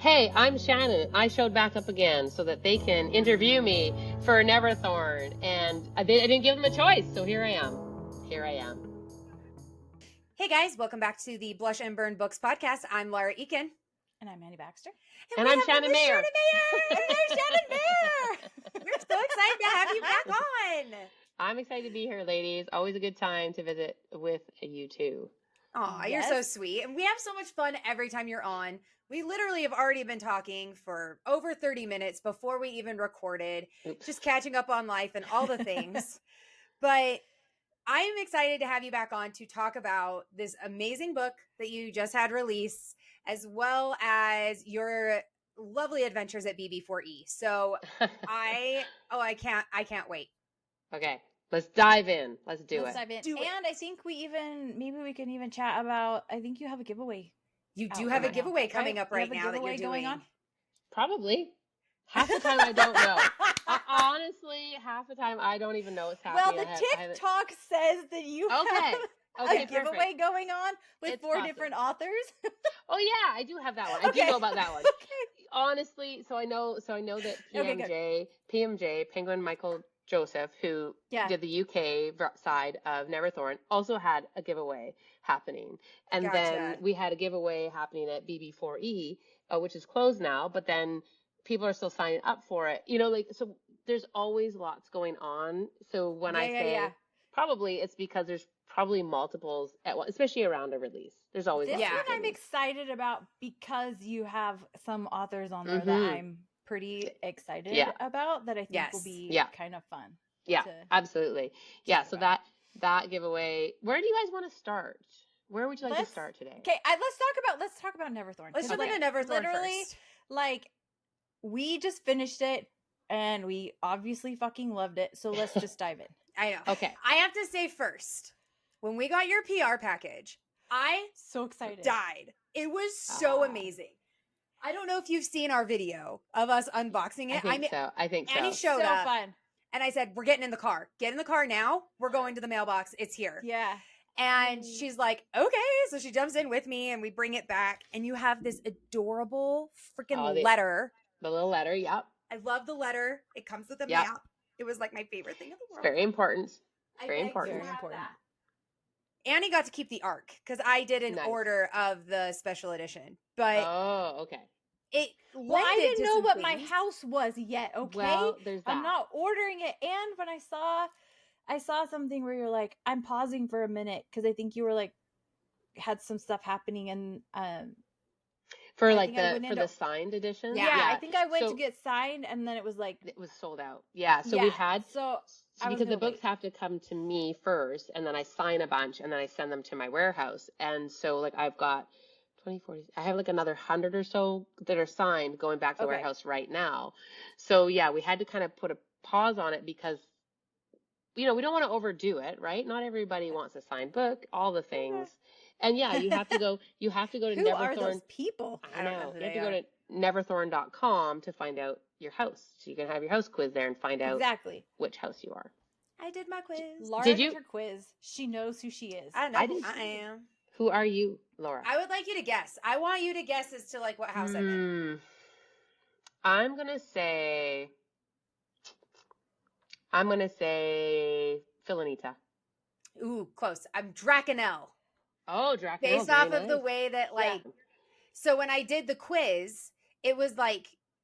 Hey, I'm Shannon. I showed back up again so that they can interview me for Neverthorn, and I didn't give them a choice, so here I am. Here I am. Hey guys, welcome back to the Blush and Burn Books podcast. I'm Laura Eakin. And I'm Mandy Baxter. And I'm Shannon Mayer. And there's Shannon Mayer. We're so excited to have you back on. I'm excited to be here, ladies. Always a good time to visit with you two. Aw, You're so sweet. And we have so much fun every time you're on. We literally have already been talking for over 30 minutes before we even recorded, just catching up on life and all the things. But I am excited to have you back on to talk about this amazing book that you just had release, as well as your lovely adventures at BB4E. So I can't wait. Okay, let's dive in. Let's do Let's it. dive in. Do it. And I think maybe we can even chat about, I think you have a giveaway. You do have a giveaway coming up right now that you're doing. Probably. Half the time I don't know. Honestly, half the time I don't even know what's happening. Well, the TikTok says that you have a giveaway going on with four different authors. Oh yeah, I do have that one. I do know about that one. Honestly, so I know that PMJ, Penguin Michael Joseph, who did the UK side of Neverthorn, also had a giveaway happening. And then we had a giveaway happening at BB4E, which is closed now, but then people are still signing up for it. You know, so there's always lots going on. So when I say probably, it's because there's probably multiples at once, especially around a release. There's always this one I'm excited about because you have some authors on there that I'm pretty excited about, that I think will be kind of fun. Yeah, absolutely. Yeah, so that giveaway. Where do you guys want to start? Where would you like to start today? Okay, let's talk about Neverthorn. Let's jump into Neverthorn literally, first. We just finished it and we obviously fucking loved it. So let's just dive in. I know. Okay. I have to say first, when we got your PR package, I so excited. Died. It was so amazing. I don't know if you've seen our video of us unboxing it. I think so. Annie showed up. Fun. And I said, we're getting in the car. Get in the car now. We're going to the mailbox. It's here. Yeah. And she's like, okay. So she jumps in with me and we bring it back. And you have this adorable freaking letter. The little letter, yep. I love the letter. It comes with a map. It was like my favorite thing in the world. It's very important. Very important. Annie got to keep the arc because I did an order of the special edition. But okay. I didn't know what my house was yet. Okay, well, there's that. I'm not ordering it. And when I saw something where you're like, I'm pausing for a minute because I think you were like had some stuff happening and for the signed edition. Yeah, I think I went to get signed and then it was sold out. Yeah, so we had because the books have to come to me first and then I sign a bunch and then I send them to my warehouse. And so I've got 20, 40, I have another 100 or so that are signed going back to the warehouse right now. So yeah, we had to kind of put a pause on it because we don't want to overdo it, right? Not everybody wants a signed book, all the things. And yeah, you have to go to Neverthorn. Who are those people? I don't know. You have to go to neverthorn.com to find out your house. So you can have your house quiz there and find out which house you are. I did my quiz. Laura did her quiz. She knows who she is. I know who I am. Who are you, Laura? I would like you to guess. I want you to guess as to what house I'm in. I'm gonna say Philanita. Ooh, close. I'm Drakenel. Oh, Drakenel. Based off of the way that so when I did the quiz, it was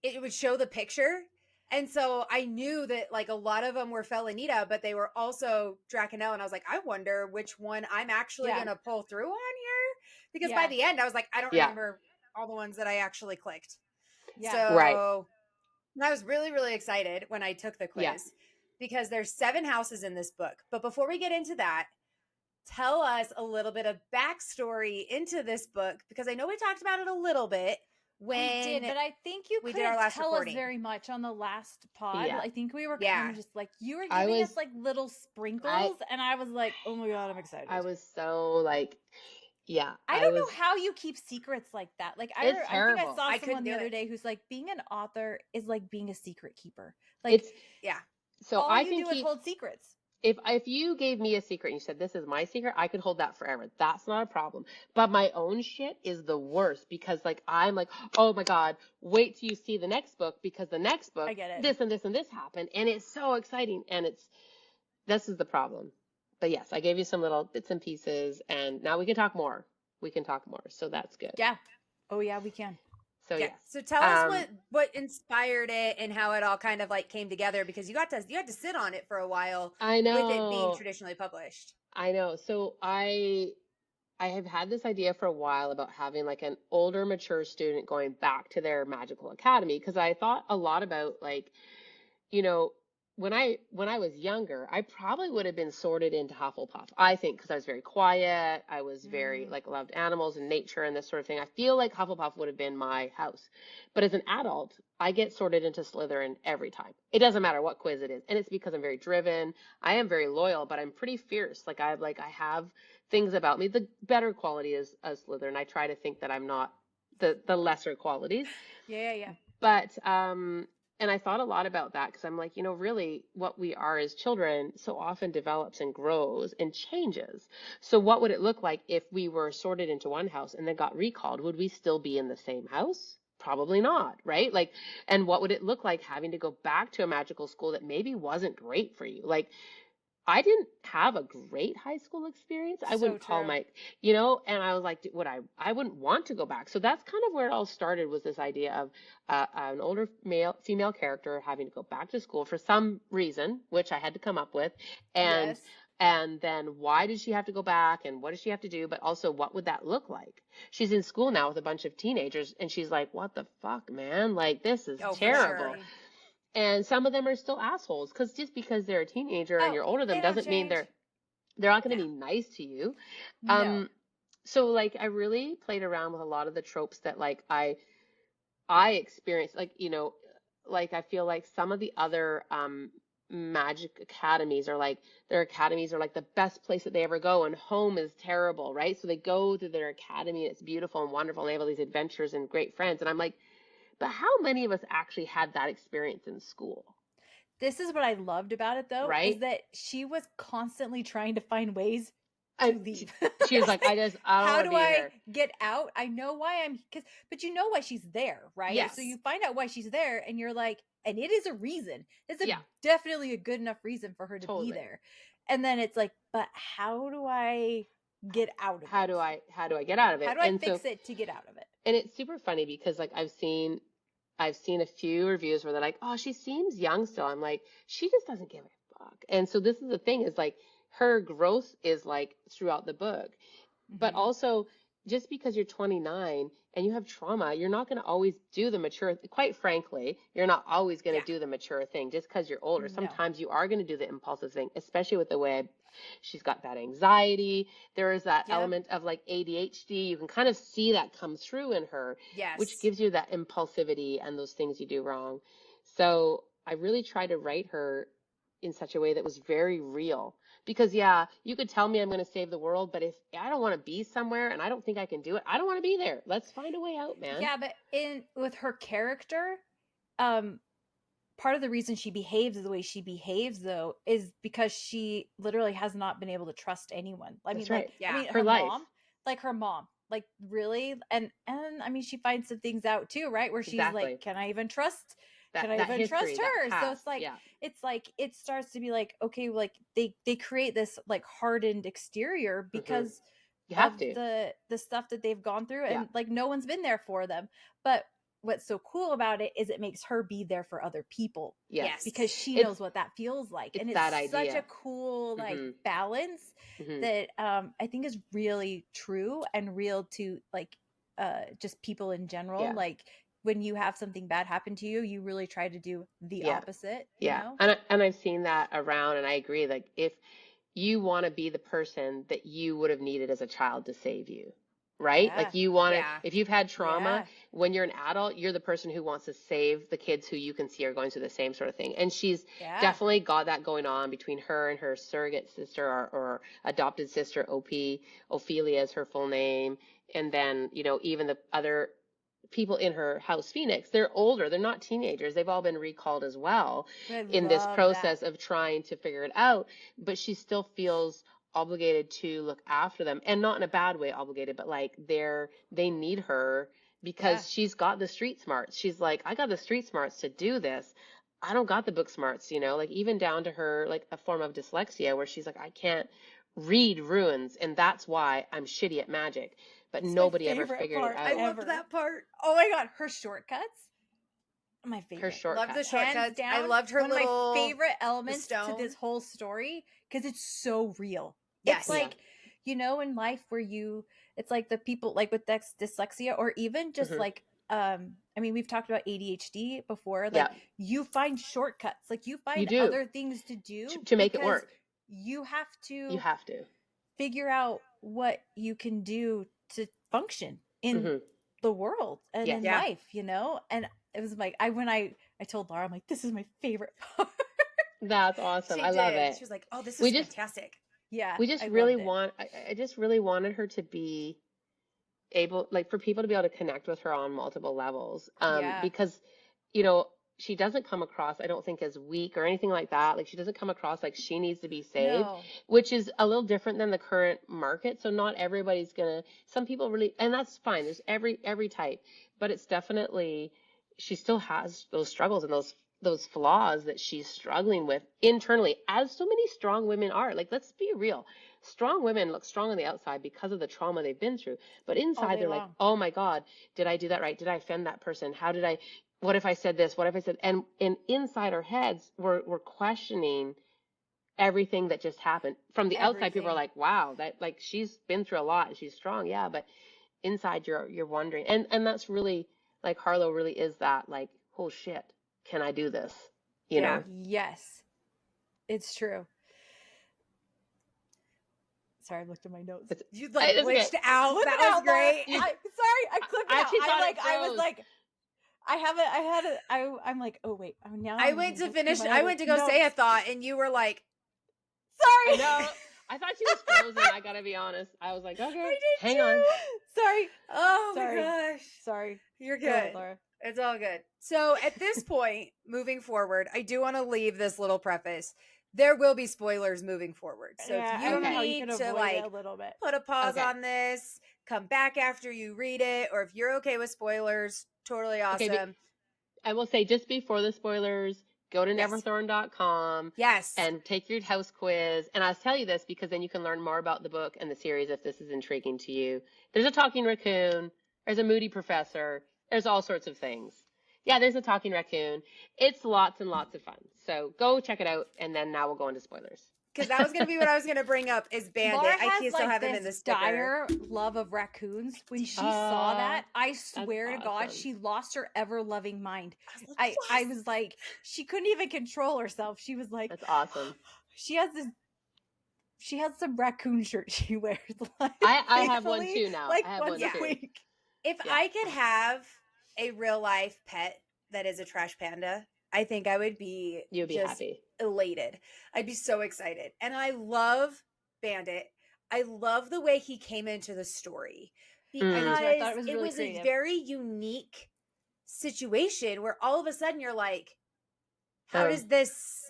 it would show the picture. And so I knew that a lot of them were Felinita, but they were also Drakenel. And I was like, I wonder which one I'm actually going to pull through on here. Because by the end, I was like, I don't remember all the ones that I actually clicked. Yeah. So I was really, really excited when I took the quiz because there's 7 houses in this book. But before we get into that, tell us a little bit of backstory into this book because I know we talked about it a little bit. We did, but I think you couldn't tell us very much on the last pod. Yeah. I think we were kind of just you were giving us little sprinkles, and I was like, oh my God, I'm excited. I was so I don't know how you keep secrets like that. I think I saw someone the other day who's being an author is like being a secret keeper. So all I you can do is hold secrets. if you gave me a secret and you said, this is my secret, I could hold that forever. That's not a problem. But my own shit is the worst because like, I'm like, oh my God, wait till you see the next book because the next book, I get it. this and this and this happened. And it's so exciting. And this is the problem. But yes, I gave you some little bits and pieces and now we can talk more. We can talk more. So that's good. Yeah. Oh yeah, we can. So yeah. yes. So tell us what inspired it and how it all kind of like came together because you had to sit on it for a while. I know. With it being traditionally published. I know. So I have had this idea for a while about having like an older, mature student going back to their magical academy because I thought a lot about like, you know, when I was younger, I probably would have been sorted into Hufflepuff. I think because I was very quiet, I was very like loved animals and nature and this sort of thing. I feel like Hufflepuff would have been my house. But as an adult, I get sorted into Slytherin every time. It doesn't matter what quiz it is. And it's because I'm very driven. I am very loyal, but I'm pretty fierce. Like I have things about me. The better quality is a Slytherin. I try to think that I'm not the lesser qualities. Yeah. But and I thought a lot about that because I'm like, you know, really what we are as children so often develops and grows and changes. So what would it look like if we were sorted into one house and then got recalled? Would we still be in the same house? Probably not, right? Like, and what would it look like having to go back to a magical school that maybe wasn't great for you? Like, I didn't have a great high school experience. I wouldn't call my, you know, and I was like, I wouldn't want to go back. So that's kind of where it all started was this idea of an older female character having to go back to school for some reason, which I had to come up with. And then why did she have to go back and what does she have to do? But also what would that look like? She's in school now with a bunch of teenagers and she's like, what the fuck, man? Like, this is terrible. Sure. And some of them are still assholes because just because they're a teenager and you're older than them doesn't mean they're not going to be nice to you. No. So like I really played around with a lot of the tropes that like I experienced, like, you know, like I feel like some of the other magic academies are like their academies are like the best place that they ever go and home is terrible, right? So they go to their academy and it's beautiful and wonderful and they have all these adventures and great friends and I'm like, but how many of us actually had that experience in school? This is what I loved about it, though, right? Is that she was constantly trying to find ways to leave. She was like, I don't how do I here. get out? I know why but you know why she's there, right? Yes. So you find out why she's there, and you're like, and it is a reason. It's definitely a good enough reason for her to be there. And then it's like, but how do I get out of it? How do I get out of it? How do I fix it to get out of it? And it's super funny because like I've seen a few reviews where they're like, oh, she seems young still. I'm like, she just doesn't give a fuck. And so this is the thing is like her growth is like throughout the book. But also just because you're 29 and you have trauma, you're not going to always do the mature, quite frankly, you're not always going to do the mature thing just because you're older. No. Sometimes you are going to do the impulsive thing, especially with the way she's got bad anxiety. There is that element of like ADHD. You can kind of see that come through in her, which gives you that impulsivity and those things you do wrong. So I really tried to write her in such a way that was very real. Because, you could tell me I'm going to save the world, but if I don't want to be somewhere and I don't think I can do it, I don't want to be there. Let's find a way out, man. Yeah, but with her character, part of the reason she behaves the way she behaves, though, is because she literally has not been able to trust anyone. I mean, right. Her mom, like really, and I mean, she finds some things out too, right? Where she's like, can I even trust? Can I even trust her? So it's like it starts to be like, okay, like they create this like hardened exterior because of the stuff that they've gone through, and like no one's been there for them. But what's so cool about it is it makes her be there for other people. Yes. Because she knows what that feels like. And it's such a cool like balance that I think is really true and real to like just people in general. Like when you have something bad happen to you, you really try to do the opposite. You know? And I've seen that around, and I agree. Like if you want to be the person that you would have needed as a child to save you, right? Like you want to, if you've had trauma, when you're an adult, you're the person who wants to save the kids who you can see are going through the same sort of thing. And she's definitely got that going on between her and her surrogate sister or adopted sister, Ophelia is her full name. And then, you know, even the other people in her house Phoenix, they're older, they're not teenagers, they've all been recalled as well in this process of trying to figure it out, but she still feels obligated to look after them, and not in a bad way obligated, but like they need her because she's got the street smarts. She's like, I got the street smarts to do this. I don't got the book smarts, you know, like even down to her, like a form of dyslexia where she's like, I can't read runes, and that's why I'm shitty at magic. But it's nobody ever figured it out. I loved that part. Oh my God, her shortcuts. My favorite. Her shortcuts. Loved the shortcuts. Down, I loved her one little. Of my favorite elements to this whole story because it's so real. Yes. It's like, you know, in life where it's like the people like with dyslexia or even just like, I mean, we've talked about ADHD before. Like you find shortcuts, like you find other things to do to make it work. You have to figure out what you can do to function in the world and in life, you know? And it was like, I told Laura, I'm like, this is my favorite part. That's awesome. I love it. She was like, oh, this is fantastic. Yeah. We just really I just really wanted her to be able, like, for people to be able to connect with her on multiple levels. Because, you know, she doesn't come across, I don't think, as weak or anything like that. Like, she doesn't come across like she needs to be saved, which is a little different than the current market. So not everybody's some people really, and that's fine. There's every type, but it's definitely, she still has those struggles and those flaws that she's struggling with internally, as so many strong women are. Like, let's be real. Strong women look strong on the outside because of the trauma they've been through. But inside, they're like, oh my God, did I do that right? Did I offend that person? What if I said this? What if I said, and inside our heads, we're questioning everything that just happened. From the outside, people are like, wow, that, like, she's been through a lot and she's strong. Yeah. But inside you're wondering. And that's really, like, Harlow really is that, like, oh shit, can I do this? You know? Yes, it's true. Sorry, I looked at my notes. You like glitched out. That was great. Sorry, I clicked out. I was like, I'm like, oh wait, now I went to finish. I went to go say a thought, and you were like, sorry. I know. I thought she was frozen. I gotta be honest. I was like, okay, hang on. Sorry. Oh my gosh. Sorry. You're good. Laura. It's all good. So at this point, moving forward, I do want to leave this little preface. There will be spoilers moving forward. So if you need to like put a pause on this, come back after you read it, or if you're okay with spoilers, totally awesome. Okay, I will say, just before the spoilers, go to neverthorn.com. Yes. And take your house quiz. And I'll tell you this because then you can learn more about the book and the series if this is intriguing to you. There's a talking raccoon. There's a moody professor. There's all sorts of things. Yeah, there's a talking raccoon. It's lots and lots of fun. So go check it out, and then now we'll go into spoilers. Because that was going to be what I was going to bring up is Bandit. Laura I can still have him in the sticker. Dire love of raccoons. When she saw that, I swear to God, she lost her ever-loving mind. I was like, she couldn't even control herself. She was like, that's awesome. She has some raccoon shirt she wears. Like, I have one too now. Like I have once one a week. If I could have a real life pet that is a trash panda, I think I would be happy, elated. I'd be so excited. And I love Bandit. I love the way he came into the story because it was a very unique situation where all of a sudden you're like, how does this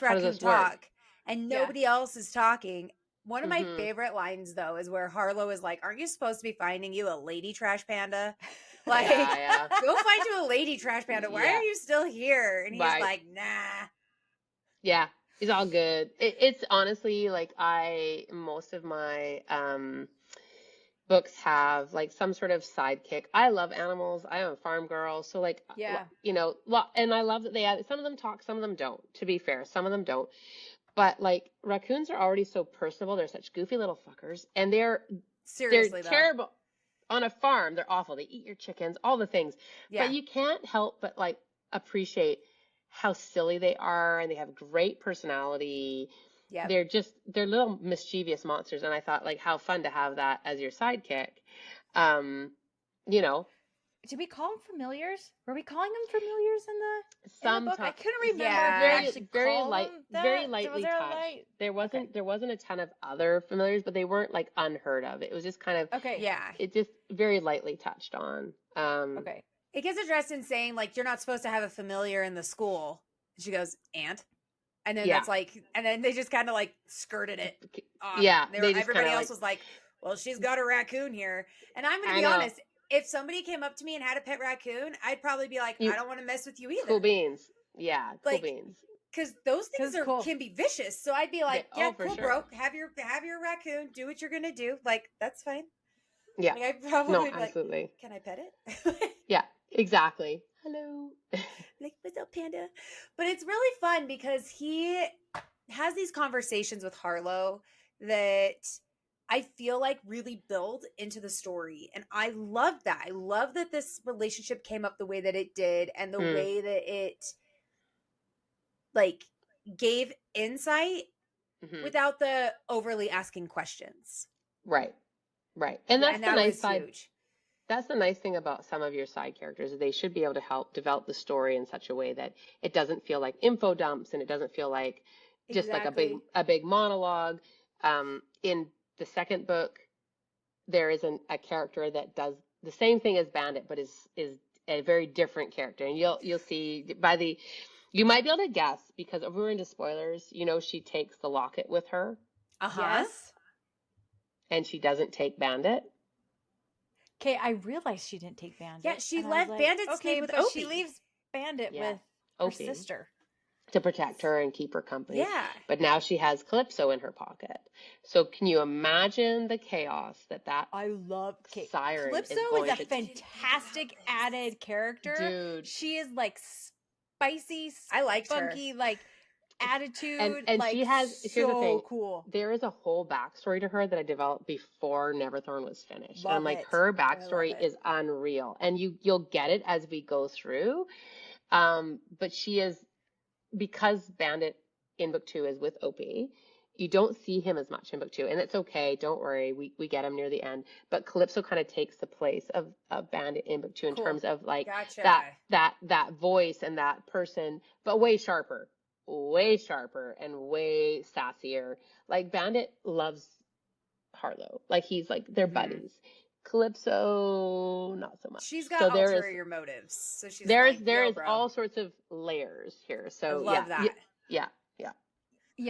raccoon talk? And nobody else is talking. One of my favorite lines, though, is where Harlow is like, aren't you supposed to be finding you a lady trash panda? Like, go find you a lady trash panda. Why are you still here? And he's like, nah. Yeah, it's all good. It's honestly, like, most of my books have, like, some sort of sidekick. I love animals. I am a farm girl. So, like, you know, and I love that they add, some of them talk, some of them don't, to be fair. Some of them don't. But, like, raccoons are already so personable. They're such goofy little fuckers. And they're terrible. On a farm, they're awful. They eat your chickens, all the things. Yeah. But you can't help but, like, appreciate how silly they are. And they have great personality. Yeah. They're little mischievous monsters. And I thought, like, how fun to have that as your sidekick. You know, Did we call them familiars? Were we calling them familiars in the book? I couldn't remember. Yeah, very lightly touched. There wasn't a ton of other familiars, but they weren't like unheard of. It was just kind of it just very lightly touched on. It gets addressed in saying like you're not supposed to have a familiar in the school. She goes, and then that's like, and then they just kind of like skirted it off. Yeah, everybody else was like, well, she's got a raccoon here, and I'm going to be honest. If somebody came up to me and had a pet raccoon, I'd probably be like, I don't want to mess with you either. Cool beans. Yeah, like, cool beans. Because those things can be vicious. So I'd be like, cool, bro. Have your raccoon. Do what you're going to do. Like, that's fine. Yeah. Like, I'd probably be absolutely. Like, can I pet it? Yeah, exactly. Hello. Like, what's up, Panda? But it's really fun because he has these conversations with Harlow that I feel like really build into the story. And I love that. I love that this relationship came up the way that it did and the way that it like gave insight without the overly asking questions. Right. And that's the nice side. Huge. That's the nice thing about some of your side characters is they should be able to help develop the story in such a way that it doesn't feel like info dumps and it doesn't feel like just like a big monologue. In the second book, there is a character that does the same thing as Bandit, but is a very different character. And you'll see you might be able to guess because if we're into spoilers, she takes the locket with her. Yes. And she doesn't take Bandit. Okay, I realized she didn't take Bandit. Yeah, she left Bandit stayed with Opie. She leaves Bandit with Opie. her sister. To protect her and keep her company. Yeah. But now she has Calypso in her pocket. So can you imagine the chaos that I love siren Calypso is a fantastic added character. Dude. She is like spicy, I liked funky, her. like attitude. And like, she has here's the thing. Cool. There is a whole backstory to her that I developed before Neverthorn was finished. And like her backstory is unreal. And you'll get it as we go through. But she is because Bandit in book 2 is with Opie, you don't see him as much in book 2, and it's okay. Don't worry, we get him near the end. But Calypso kind of takes the place of Bandit in book 2 in terms of like that voice and that person, but way sharper and way sassier. Like Bandit loves Harlow, like he's like they're buddies. Calypso, not so much. She's got ulterior motives. So she's there is all sorts of layers here. So I love that. Yeah.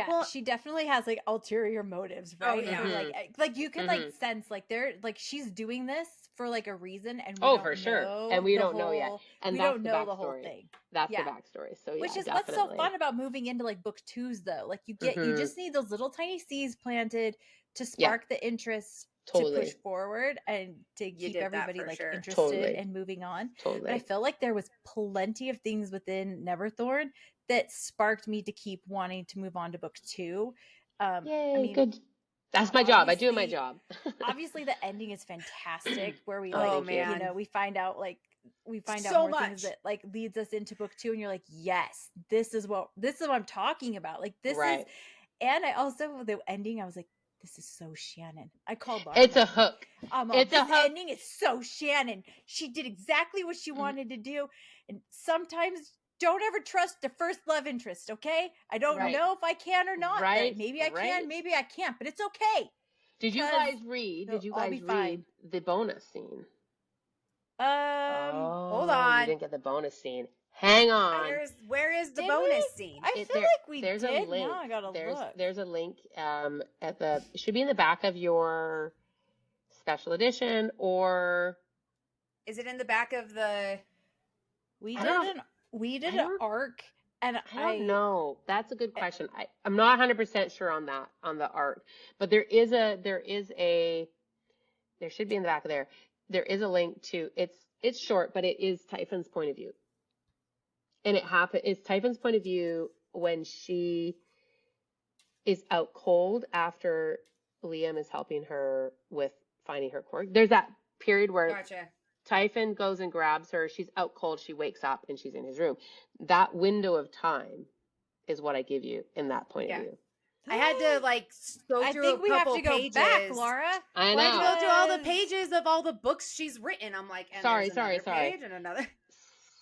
Well, she definitely has like ulterior motives, right? Oh, yeah. Like you can like sense like they're like she's doing this for like a reason, and for sure, and we don't know yet, and we don't know the whole thing. That's the backstory. So which is what's so fun about moving into like book 2s, though. Like you just need those little tiny seeds planted to spark the interest. To push forward and to keep everybody like interested and moving on. But I felt like there was plenty of things within Neverthorn that sparked me to keep wanting to move on to book 2. Yay, good. That's my job. I do my job. Obviously, the ending is fantastic, where we we find out more things that like leads us into book 2, and you're like, yes, this is what I'm talking about. Like this is, and I also the ending, I was like, this is so Shannon. I called Laura. It's a hook. It's a hook. Ending is so Shannon. She did exactly what she wanted to do. And sometimes don't ever trust the first love interest, okay? I don't know if I can or not. Right. Maybe I can, maybe I can't, but it's okay. Did you guys read the bonus scene? Hold on. You didn't get the bonus scene. Hang on. Where is the bonus scene? I feel like we did. A link. Now I gotta look. There's a link it should be in the back of your special edition, or is it in the back of the? We did an arc, and I don't know. That's a good question. I'm not 100% sure on the arc, but there should be in the back of there. There is a link to it's short, but it is Typhon's point of view. And it's Typhon's point of view when she is out cold after Liam is helping her with finding her cork. There's that period where Typhon goes and grabs her. She's out cold. She wakes up and she's in his room. That window of time is what I give you in that point of view. I had to like go through a couple pages. Go back, Laura. I know. I had to go through all the pages of all the books she's written. I'm like, and sorry. page and another.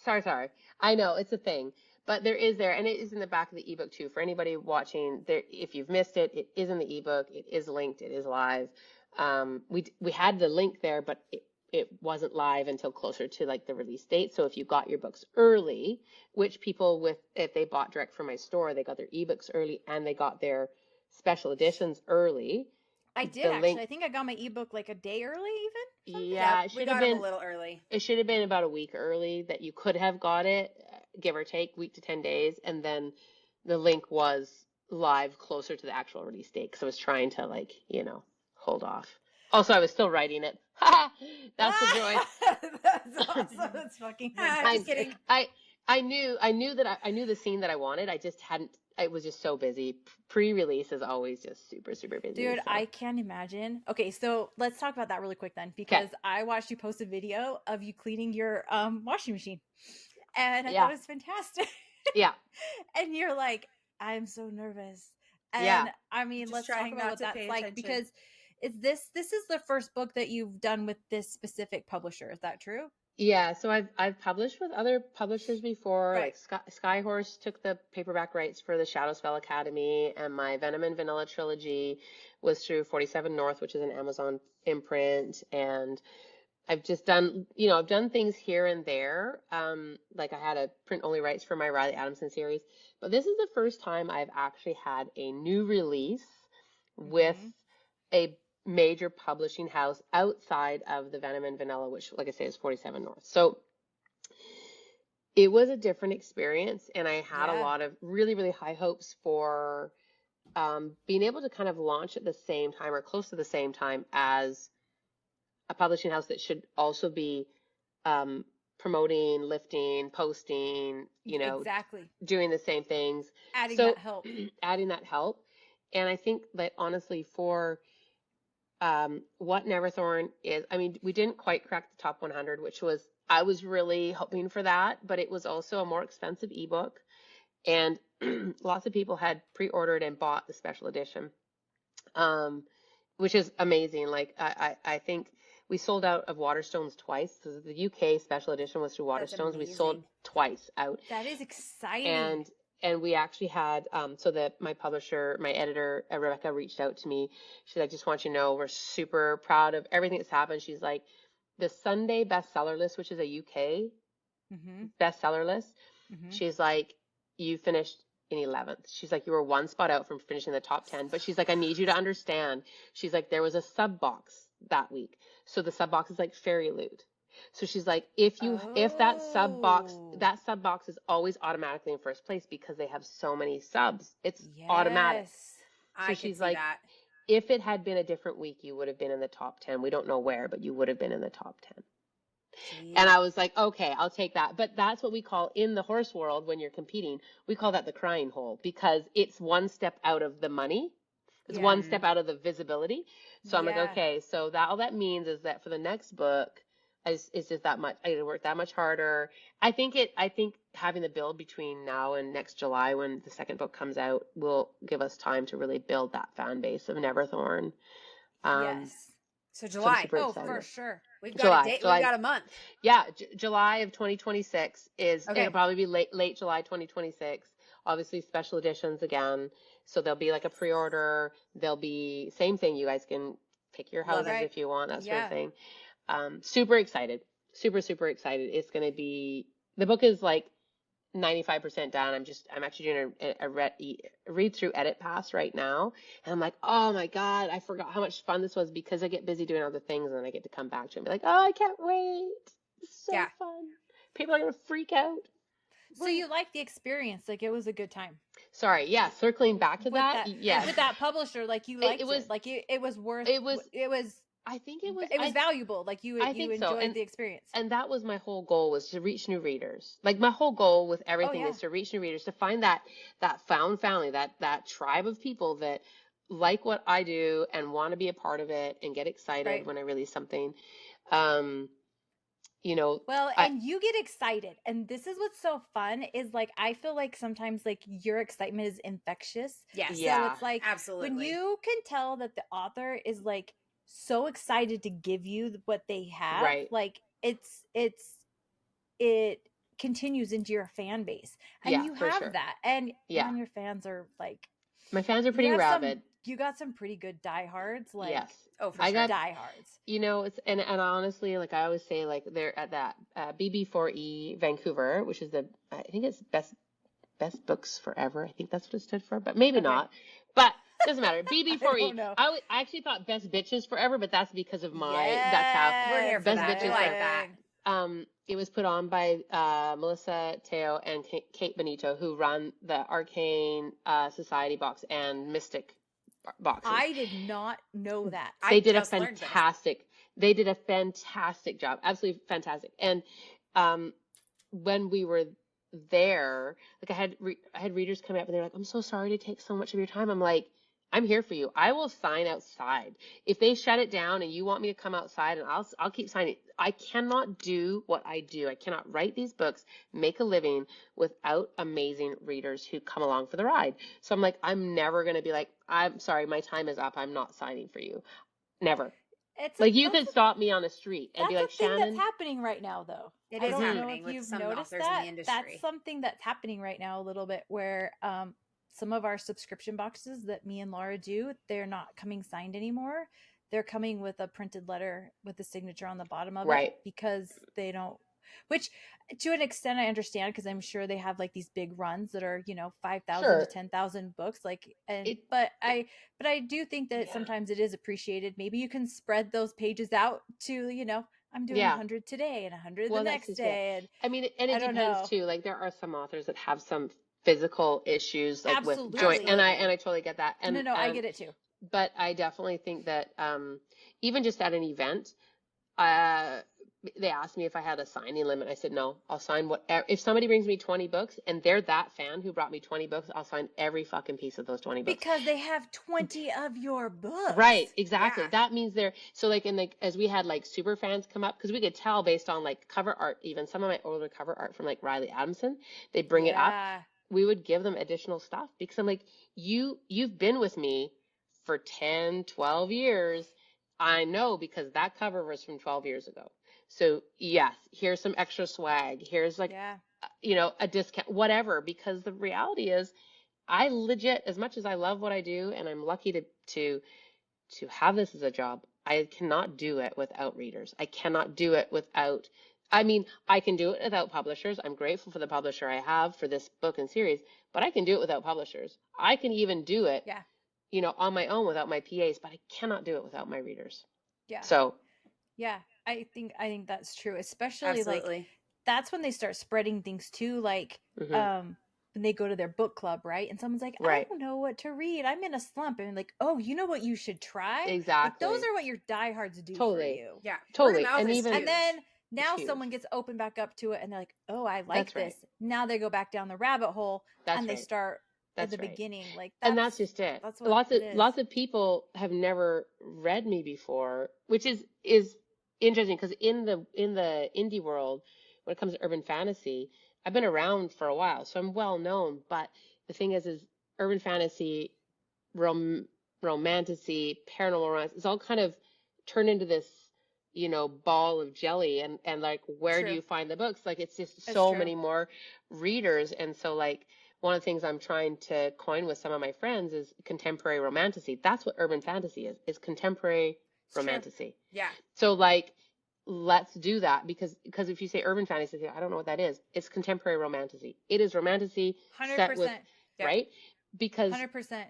Sorry. I know it's a thing, but and it is in the back of the ebook too. For anybody watching, there, if you've missed it, it is in the ebook. It is linked. It is live. We had the link there, but it wasn't live until closer to like the release date. So if you got your books early, which people if they bought direct from my store, they got their ebooks early and they got their special editions early. I did actually. I think I got my ebook like a day early even. Something? Yeah, it should have been a little early. It should have been about a week early that you could have got it, give or take, week to 10 days. And then the link was live closer to the actual release date because I was trying to hold off. Also, I was still writing it. That's the joy. That's awesome. That's fucking funny. I'm just kidding. I knew the scene that I wanted. I just hadn't. I was just so busy. Pre-release is always just super, super busy. Dude, so. I can't imagine. Okay, so let's talk about that really quick then, because I watched you post a video of you cleaning your washing machine, and I thought it was fantastic. Yeah. And you're like, I'm so nervous. And I mean, let's talk about what that's like, because this is the first book that you've done with this specific publisher. Is that true? Yeah, so I've published with other publishers before. Right. Like Skyhorse took the paperback rights for the Shadowspell Academy, and my Venom and Vanilla trilogy was through 47 North, which is an Amazon imprint. And I've just done, I've done things here and there. Like I had a print only rights for my Riley Adamson series, but this is the first time I've actually had a new release with a major publishing house outside of the Venom and Vanilla, which, like I say, is 47 North. So it was a different experience, and I had a lot of really, really high hopes for being able to kind of launch at the same time or close to the same time as a publishing house that should also be promoting, lifting, posting, doing the same things. Adding that help. Adding that help. And I think that honestly for what Neverthorn is, I mean, we didn't quite crack the top 100, I was really hoping for that, but it was also a more expensive ebook, and lots of people had pre-ordered and bought the special edition, which is amazing. Like I think we sold out of Waterstones twice. So the UK special edition was through Waterstones. We sold twice out. That is exciting. And we actually had, so that my publisher, my editor, Rebecca, reached out to me. She's like, just want you to know, we're super proud of everything that's happened. She's like, the Sunday bestseller list, which is a UK bestseller list. She's like, you finished in 11th. She's like, you were one spot out from finishing the top 10. But she's like, I need you to understand. She's like, there was a sub box that week. So the sub box is like Fairy Loot. So she's like, if that sub box is always automatically in first place because they have so many subs. It's automatic. So she's like, if it had been a different week, you would have been in the top 10. We don't know where, but you would have been in the top 10. Jeez. And I was like, okay, I'll take that. But that's what we call in the horse world when you're competing. We call that the crying hole because it's one step out of the money. It's one step out of the visibility. So I'm like, okay, so all that means is that for the next book, it's just that much. I got to work that much harder. I think having the build between now and next July when the second book comes out will give us time to really build that fan base of Neverthorn. Yes. So July. So for sure. We've got a date. We've got a month. Yeah. July of 2026 is, it'll probably be late July 2026. Obviously special editions again. So there'll be like a pre-order. There'll be same thing. You guys can pick your houses if you want, that sort of thing. Super excited. Super, super excited. It's going to be, the book is like 95% done. I'm actually doing a read through edit pass right now. And I'm like, oh my God, I forgot how much fun this was because I get busy doing other things and then I get to come back to it and be like, oh, I can't wait. It's so fun. People are going to freak out. So you liked the experience. Like it was a good time. Sorry. Yeah. Circling back to that. Yeah. With that publisher, like you liked it. Like it was worth, I think it was valuable. Like you enjoyed the experience. And that was my whole goal, was to reach new readers. Like my whole goal with everything is to reach new readers, to find that found family, that tribe of people that like what I do and want to be a part of it and get excited when I release something. well, and you get excited, and this is what's so fun is like I feel like sometimes like your excitement is infectious. Yes. So it's like absolutely when you can tell that the author is like so excited to give you what they have, right. like it continues into your fan base, and you have that, and your fans are like, my fans are pretty rabid. You got some pretty good diehards, like yes. Oh, for sure. Diehards. It's and honestly, like I always say, like they're at that BB4E Vancouver, which is I think it's best books forever. I think that's what it stood for, but maybe not. But doesn't matter. BB4E. I actually thought best bitches forever, but that's because of that's how we're here for best that. bitches like that. It was put on by Melissa Teo and Kate Benito, who run the Arcane Society box and Mystic boxes. I did not know that. They did a fantastic job. Absolutely fantastic. And when we were there, like I had readers come up and they're like, I'm so sorry to take so much of your time. I'm like, I'm here for you. I will sign outside. If they shut it down and you want me to come outside, and I'll keep signing. I cannot do what I do. I cannot write these books, make a living without amazing readers who come along for the ride. So I'm like, I'm never going to be like, I'm sorry, my time is up. I'm not signing for you. Never. Like you could stop me on the street and be like, Shannon. That's happening right now, though. It is happening with some authors in the industry. That's something that's happening right now a little bit, where some of our subscription boxes that me and Laura do, they're not coming signed anymore. They're coming with a printed letter with a signature on the bottom of it, because they don't, which to an extent I understand, because I'm sure they have like these big runs that are 5,000 to 10,000 books, like, but I do think that sometimes it is appreciated. Maybe you can spread those pages out to I'm doing 100 today and 100 the next day. And it depends too. Like there are some authors that have some physical issues, like with joint, and I totally get that. And no, I get it too. But I definitely think that even just at an event, they asked me if I had a signing limit. I said no. I'll sign whatever. If somebody brings me 20 books and they're that fan who brought me 20 books, I'll sign every fucking piece of those 20 books. Because they have 20 of your books. Right, exactly. Yeah. That means they're so like, and like as we had like super fans come up, because we could tell based on like cover art, even some of my older cover art from like Riley Adamson, they bring it up. We would give them additional stuff because I'm like, you've been with me for 10, 12 years. I know because that cover was from 12 years ago. So yes, here's some extra swag. Here's like, a discount, whatever, because the reality is I legit, as much as I love what I do and I'm lucky to have this as a job, I cannot do it without readers. I cannot do it without, I can do it without publishers. I'm grateful for the publisher I have for this book and series, but I can do it without publishers. I can even do it, on my own without my PAs, but I cannot do it without my readers. Yeah. So. Yeah, I think that's true, especially like that's when they start spreading things too, like when they go to their book club, right? And someone's like, I don't know what to read. I'm in a slump. And like, oh, you know what you should try? Exactly. Like, those are what your diehards do for you. Yeah, totally. And then now someone gets opened back up to it and they're like, oh, I like this. Now they go back down the rabbit hole and they start at the beginning. Like, and that's just it. That's what lots of people have never read me before, which is interesting because in the indie world, when it comes to urban fantasy, I've been around for a while, so I'm well known. But the thing is urban fantasy, romantasy, paranormal romance, it's all kind of turned into this, ball of jelly. And like, where do you find the books? Like, it's just so many more readers. And so like, one of the things I'm trying to coin with some of my friends is contemporary romantasy. That's what urban fantasy is contemporary romantasy. Yeah. So like, let's do that because if you say urban fantasy, I don't know what that is. It's contemporary romantasy. It is romantasy 100%. Set with, right? Because 100%.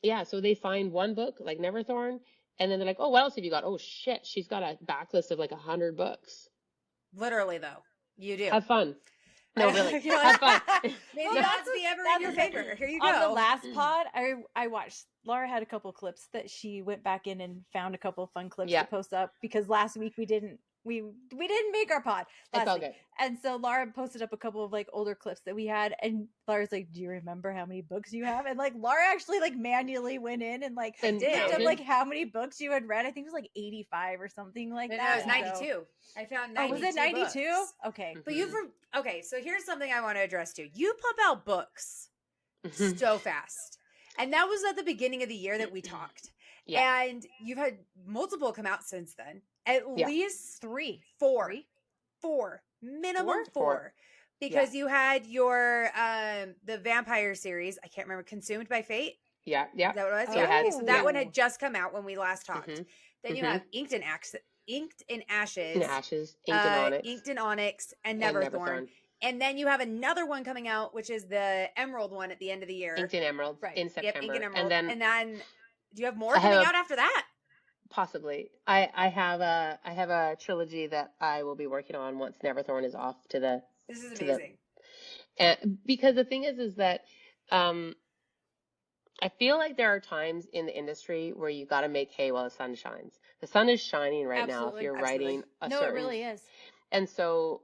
Yeah. So they find one book like Neverthorn, and then they're like, oh, what else have you got? Oh shit, she's got a backlist of like 100 books. Literally though, you do. Have fun. No, really. Have fun. Maybe that's be ever in your favor. Here you go. On the last pod, I watched. Laura had a couple clips that she went back in and found a couple fun clips to post up because last week we didn't we didn't make our pod last all week. good. And so Laura posted up a couple of like older clips that we had, and Laura's like, do you remember how many books you have? And like Laura actually like manually went in and like looked up like how many books you had read. I think it was like 85 or something like that. No, it was 92. I found 92. Oh, was it 92? Okay. But okay, so here's something I want to address too. You pump out books so fast. And that was at the beginning of the year that we talked. Yeah. And you've had multiple come out since then. At least 4. Minimum 4. Because you had your the vampire series, I can't remember, Consumed by Fate. Yeah. Is that what it was? Oh. So that one had just come out when we last talked. Then you have Inked in Ashes. Inked in Onyx, and Neverthorn. And then you have another one coming out, which is the Emerald one at the end of the year. Inked in Emerald in September. Ink in Emerald. And then do you have more coming out after that? Possibly. I have a trilogy that I will be working on once Neverthorn is off to the. This is amazing. Because the thing is that I feel like there are times in the industry where you got to make hay while the sun shines. The sun is shining right now if you're writing a certain. No, it really is. And so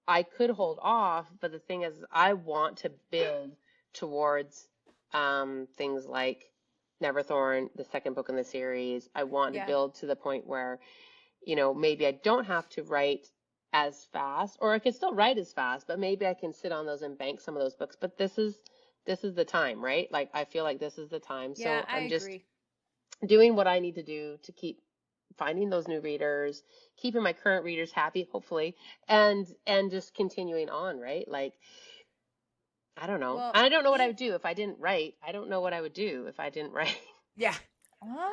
I could hold off, but the thing is I want to build towards things like Neverthorn, the second book in the series. I want to build to the point where, maybe I don't have to write as fast, or I can still write as fast, but maybe I can sit on those and bank some of those books. But this is the time, right? Like, I feel like this is the time. So I'm just doing what I need to do to keep finding those new readers, keeping my current readers happy, hopefully, and just continuing on, right? Like, I don't know. Well, I don't know what I would do if I didn't write. I don't know what I would do if I didn't write. Yeah. Well,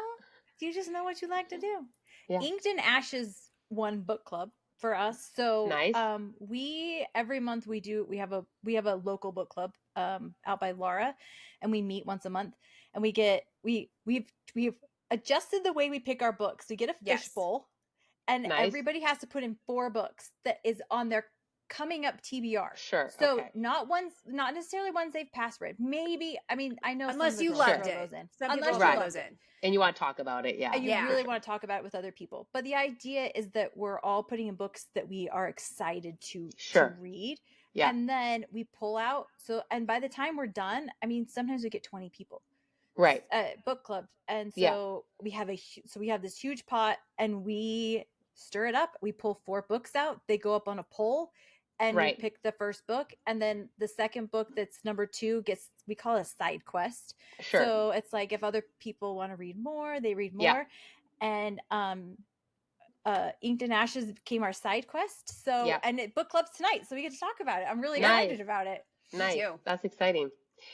you just know what you like to do. Yeah. Inked in Ashes one book club for us. So nice. We every month we have a local book club out by Laura, and we meet once a month, and we've adjusted the way we pick our books. We get a fishbowl, and everybody has to put in 4 books that is on their coming up TBR. Sure. So not necessarily ones they've past read. Maybe, I mean, I know unless you loved it. Unless you loved it. And you want to talk about it, and you really want to talk about it with other people. But the idea is that we're all putting in books that we are excited to read. Yeah. And then we pull out. So, and by the time we're done, I mean, sometimes we get 20 people. Right. Book club. And so we have this huge pot, and we stir it up. We pull 4 books out. They go up on a poll, and we pick the first book, and then the second book that's number 2 we call it a side quest. Sure. So it's like if other people want to read more, they read more. And Inked in Ashes became our side quest. So and it book clubs tonight, so we get to talk about it. I'm really excited about it. Nice. That's exciting.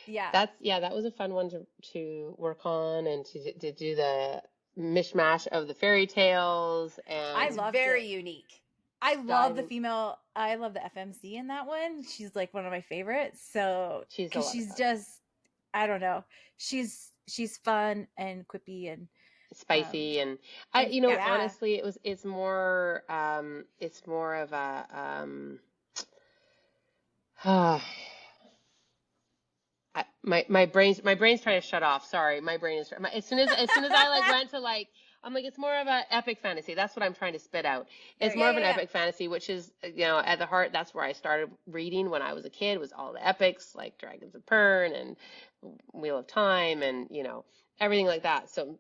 Yeah. That was a fun one to work on, and to do the mishmash of the fairy tales, and I love very unique. I love the FMC in that one. She's like one of my favorites. So she's just, I don't know. She's fun and quippy and spicy, and honestly, it's more of a my brain's trying to shut off. Sorry, my brain is as soon as I went to I'm like, it's more of an epic fantasy. That's what I'm trying to spit out. It's more of an epic fantasy, which is, at the heart, that's where I started reading when I was a kid, was all the epics like Dragons of Pern and Wheel of Time and, everything like that. So,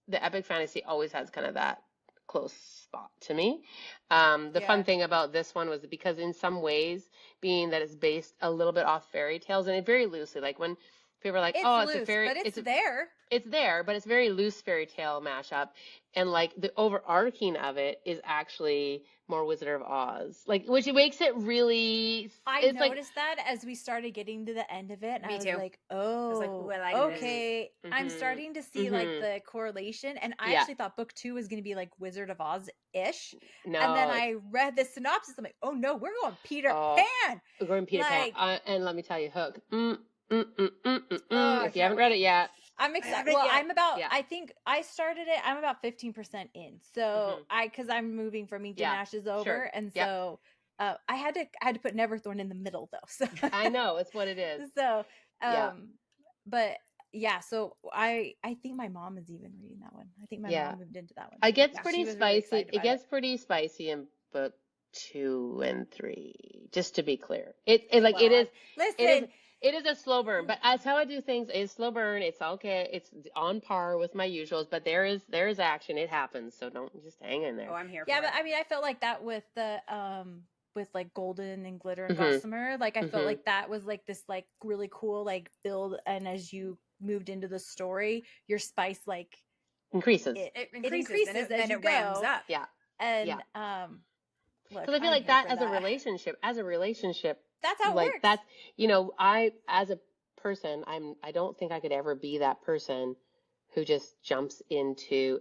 the epic fantasy always has kind of that close spot to me. The fun thing about this one was because in some ways, being that it's based a little bit off fairy tales, and it very loosely, like when people are like, it's loose, it's a fairy, but it's there. It's there, but it's very loose fairy tale mashup, and like the overarching of it is actually more Wizard of Oz, which makes it really. I noticed that as we started getting to the end of it, and I was like, okay. Mm-hmm. I'm starting to see like the correlation, and I actually thought book 2 was going to be like Wizard of Oz-ish. No. And then I read the synopsis. I'm like, oh no, we're going Peter Pan. We're going Peter Pan, and let me tell you, Hook. If you haven't read it yet. I'm excited. Well, I think I started it. I'm about 15% in. So because I'm moving from Inked in Ashes over. And so I had to put Neverthorn in the middle though. So I know it's what it is. So, but yeah, so I think my mom is even reading that one. I think my mom moved into that one. It gets pretty spicy. Really it gets pretty spicy in book 2 and 3. Just to be clear, it is. Listen. It is a slow burn, but that's how I do things. It's slow burn. It's okay. It's on par with my usuals, but there is action. It happens, so don't just hang in there. Oh, I'm here. Yeah, but I mean, I felt like that with the with like Golden and Glitter and Gossamer. Like I felt like that was like this like really cool like build, and as you moved into the story, your spice like increases. It increases and it ramps up. Yeah, and because I feel like that as a relationship, that's how it works. That's, I, as a person, I don't think I could ever be that person who just jumps into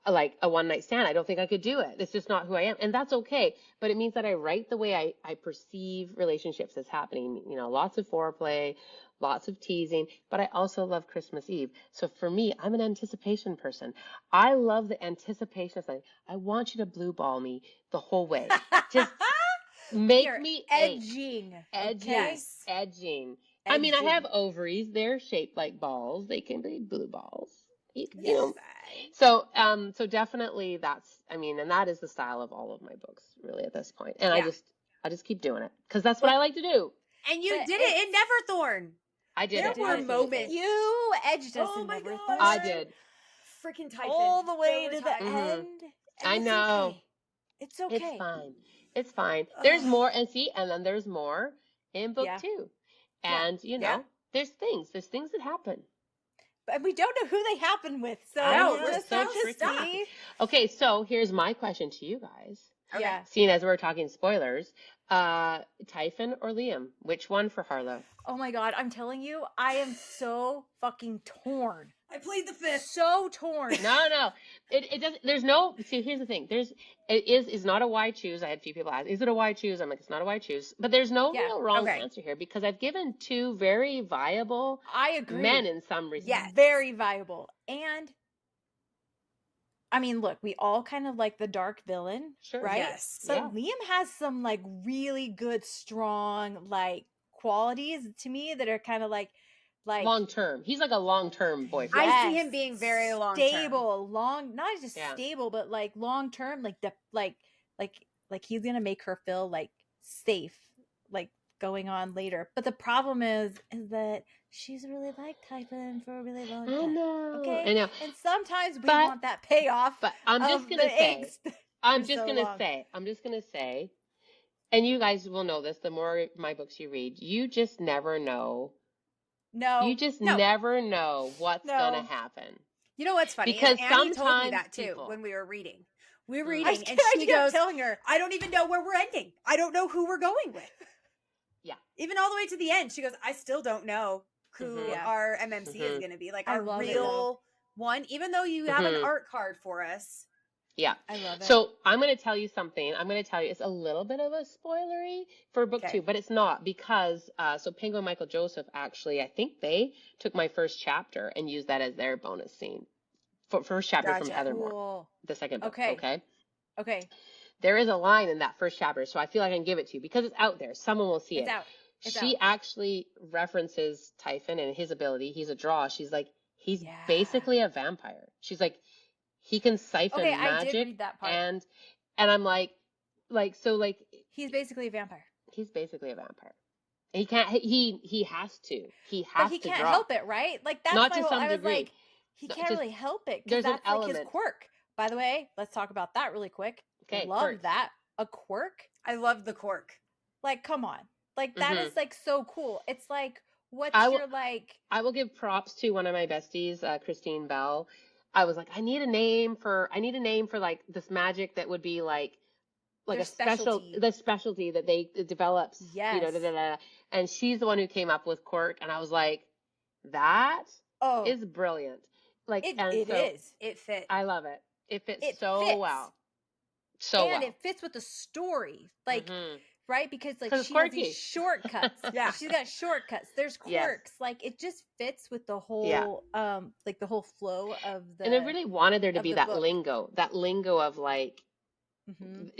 like a one night stand. I don't think I could do it. It's just not who I am. And that's okay. But it means that I write the way I perceive relationships as happening, lots of foreplay, lots of teasing, but I also love Christmas Eve. So for me, I'm an anticipation person. I love the anticipation of something. I want you to blue ball me the whole way. Just make me edging. Edging. I mean, I have ovaries. They're shaped like balls. They can be blue balls. You know. So definitely and that is the style of all of my books really at this point. And I just keep doing it because that's what I like to do. And you did it in Neverthorn. I did. There were moments. You edged us in Neverthorn. I did. Freaking Typhon. All the way to the end. I know. Okay. It's okay. It's fine. It's fine. There's more, and then there's more in book 2. And, there's things that happen. But we don't know who they happen with. So we're so tricky. Okay, so here's my question to you guys. Okay. Yeah. Seeing as we're talking spoilers, Typhon or Liam? Which one for Harlow? Oh my God, I'm telling you, I am so fucking torn. I played the fifth. So torn. No. It doesn't. There's no. See, here's the thing. It's not a why choose. I had a few people ask, is it a why choose? I'm like, it's not a why choose. But there's no real wrong answer here because I've given 2 very viable. I agree. Men in some respects. Yes, very viable. And I mean, look, we all kind of like the dark villain, right? Yes. So Liam has some like really good, strong like qualities to me that are kind of like long term. He's like a long term boyfriend. I see him being very long term. Stable, not just stable, but like long term, like he's gonna make her feel like safe, like going on later. But the problem is that she's really liked Typhon for a really long time. I know. Okay. I know. And sometimes we want that payoff. But I'm just gonna say, and you guys will know this, the more my books you read, you just never know. You just never know what's gonna happen. You know what's funny? Because Annie told me that too when we were reading. We were reading, and she goes, telling her, "I don't even know where we're ending. I don't know who we're going with." Yeah. Even all the way to the end, she goes, "I still don't know who our MMC is going to be, like our real one." Even though you have an art card for us. Yeah. I love it. So I'm going to tell you something. It's a little bit of a spoilery for book 2, but it's not because, so Penguin Michael Joseph actually, I think they took my first chapter and used that as their bonus scene. First chapter from Heathermore, the second book. Okay. There is a line in that first chapter, so I feel like I can give it to you because it's out there. Someone will see it. She actually references Typhon and his ability. He's a draw. She's like, he's basically a vampire. She's like, he can siphon magic. I did read that part. And I'm like, he's basically a vampire. He can't. He has to. He has to. But he can't draw. help it, right? Like that's not my to whole. some I was degree. like, he can't really help it because that's like his quirk. By the way, let's talk about that really quick. Okay, love quirk. that. A quirk. I love the quirk. Like, come on. Like that is like so cool. It's like what's your like. I will give props to one of my besties, Christine Bell. I was like, I need a name for like this magic that would be like a specialty that they develops. Yes. And she's the one who came up with quirk, and I was like, that is brilliant. Like it is. It fits. I love it. It fits so well. And it fits with the story. Like right? Because like she has these shortcuts. She's got shortcuts. There's quirks. Yes. Like it just fits with the whole like the whole flow of the. And I really wanted there to be that lingo of like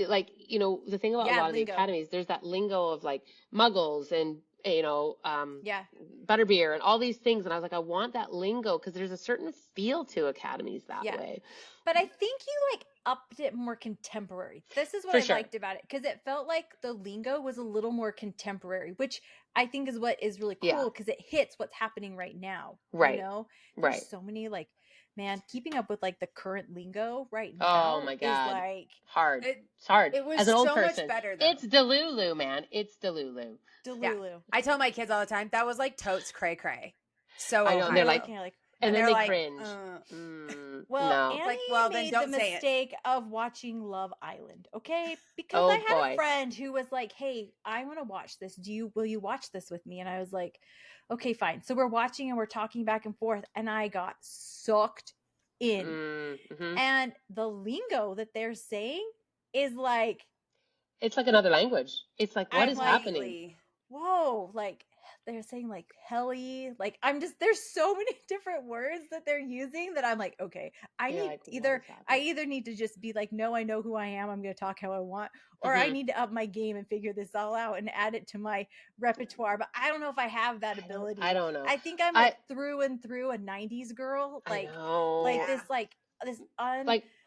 like the thing about a lot of the academies, there's that lingo of like muggles and butterbeer and all these things. And I was like, I want that lingo because there's a certain feel to academies that way. But I think you upped it more contemporary. This is what I liked about it, because it felt like the lingo was a little more contemporary, which I think is what is really cool, because it hits what's happening right now. Right. There's so many man, keeping up with the current lingo right now. Oh my God. Is hard. It's hard. It was as an old so person, much better though. It's Delulu, man. It's Delulu. Yeah. I tell my kids all the time that was totes cray cray. So I know, and they're like, and then they cringe. Well, no. Annie made the mistake of watching Love Island, okay? Because I had a friend who was like, "Hey, I want to watch this. Will you watch this with me?" And I was like, "Okay, fine." So we're watching and we're talking back and forth, and I got sucked in. Mm-hmm. And the lingo that they're saying is it's like another language. It's like, what is happening? Whoa, they're saying helly, there's so many different words that they're using that I'm like, okay, I either need to just be no, I know who I am, I'm going to talk how I want, or I need to up my game and figure this all out and add it to my repertoire. But I don't know if I have that ability. I don't know. I think I'm through and through a 90s girl.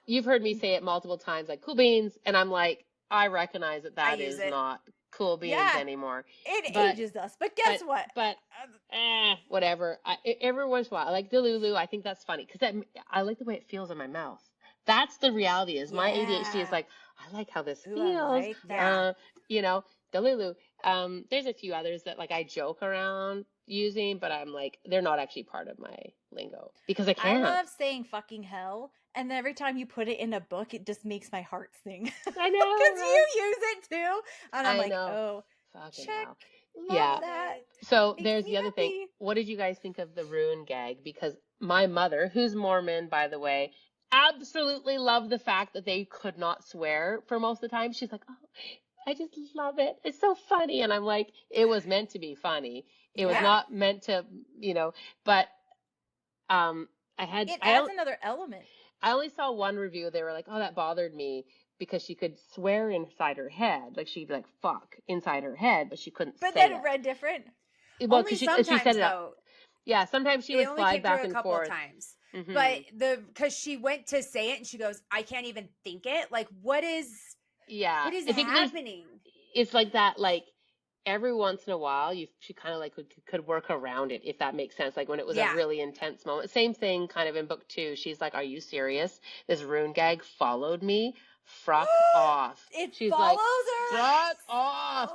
You've heard me say it multiple times, cool beans, and I'm like, I recognize that is not cool beans anymore. It ages us, but guess what? But whatever. Every once in a while, I like Delulu. I think that's funny because I like the way it feels in my mouth. That's the reality. Is my ADHD is I like how this feels. I like that. Delulu. There's a few others that I joke around using, but I'm they're not actually part of my lingo because I can't. I love saying fucking hell. And then every time you put it in a book, it just makes my heart sing. I know. Because you use it too. And I'm fucking check. Yeah. That. So there's the other thing. What did you guys think of the rune gag? Because my mother, who's Mormon, by the way, absolutely loved the fact that they could not swear for most of the time. She's like, oh, I just love it. It's so funny. And I'm like, it was meant to be funny. It was not meant to, but it adds another element. I only saw one review. They were like, oh, that bothered me because she could swear inside her head. She'd be like, fuck, inside her head, but she couldn't say it. But then it read different? Well, because she said it out. Yeah, sometimes she would slide back and forth. A couple times. Mm-hmm. But because she went to say it and she goes, I can't even think it. What is happening? It's like that, every once in a while, she kind of could work around it, if that makes sense. When it was a really intense moment. Same thing kind of in book 2. She's like, are you serious? This rune gag followed me. Fruck off. She's follows her. Fruck off.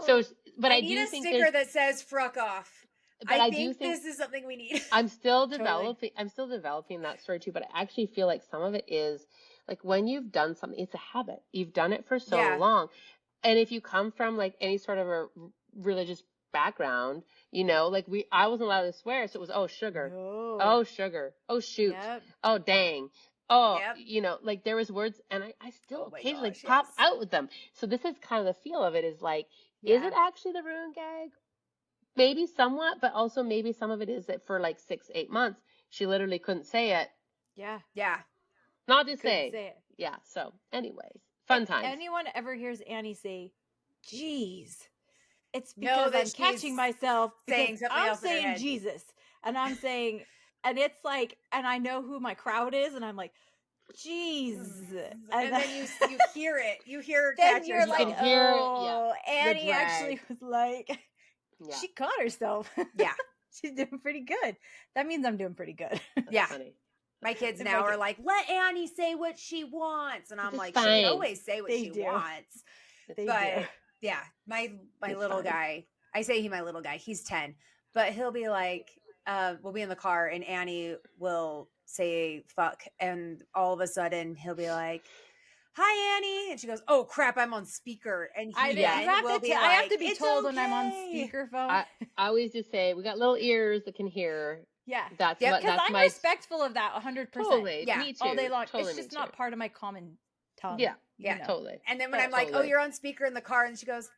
So, but I do think sticker that says fruck off. But I think this is something we need. I'm still developing. I'm still developing that story too. But I actually feel like some of it is when you've done something, it's a habit. You've done it for so long. And if you come from any sort of a religious background, I wasn't allowed to swear. So it was, oh, sugar. No. Oh, sugar. Oh, shoot. Yep. Oh, dang. Oh, there was words and I still occasionally pop out with them. So this is kind of the feel of it is is it actually the rune gag? Maybe somewhat, but also maybe some of it is that for 6-8 months, she literally couldn't say it. Yeah. Yeah. Not to say it. Yeah. So anyways. Fun times. Anyone ever hears Annie say, geez, it's because I'm catching myself because I'm saying Jesus. And I'm saying, and it's and I know who my crowd is. And I'm like, jeez. And then you hear it. You hear her then catch you're herself. like, oh, Annie actually was she caught herself. Yeah. She's doing pretty good. That means I'm doing pretty good. Yeah. Funny. My kids now are like, let Annie say what she wants. And I'm like, she can always say what she wants. But yeah, my little guy, I say my little guy, he's 10, but he'll be like, we'll be in the car and Annie will say fuck. And all of a sudden he'll be like, hi, Annie. And she goes, oh crap, I'm on speaker. And I have to be told when I'm on speakerphone. I always just say, we got little ears that can hear. Yeah, that's because I'm respectful of that 100%. Totally, yeah, me too. All day long. Totally, it's just not part of my common tongue. Yeah, totally. And then when I'm like, oh, you're on speaker in the car, and she goes,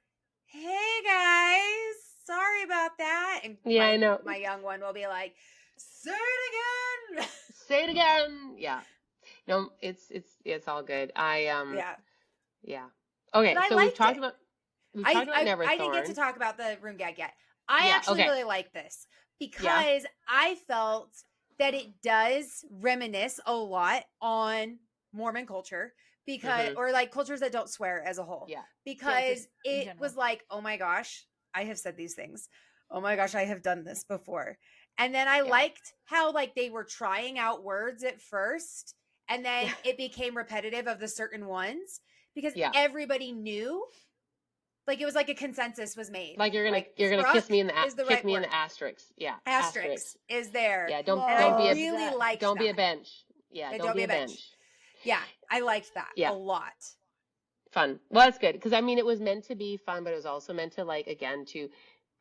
hey guys, sorry about that. And I know. My young one will be like, say it again. Say it again. Yeah. No, it's all good. Yeah. Okay, so we've talked about Neverthorn. I didn't get to talk about the rune gag yet. I actually really like this because I felt that it does reminisce a lot on Mormon culture because, or like cultures that don't swear as a whole. Yeah. Because it was like, oh my gosh, I have said these things. Oh my gosh, I have done this before. And then I liked how like they were trying out words at first and then it became repetitive of the certain ones because everybody knew. Like it was like a consensus was made. Like you're gonna kiss me in the asterisk. Yeah. Asterisk is there. Yeah. Don't be a bench. Yeah. Don't be a bench. Yeah. I liked that a lot. Fun. Well, that's good because I mean it was meant to be fun, but it was also meant to like again to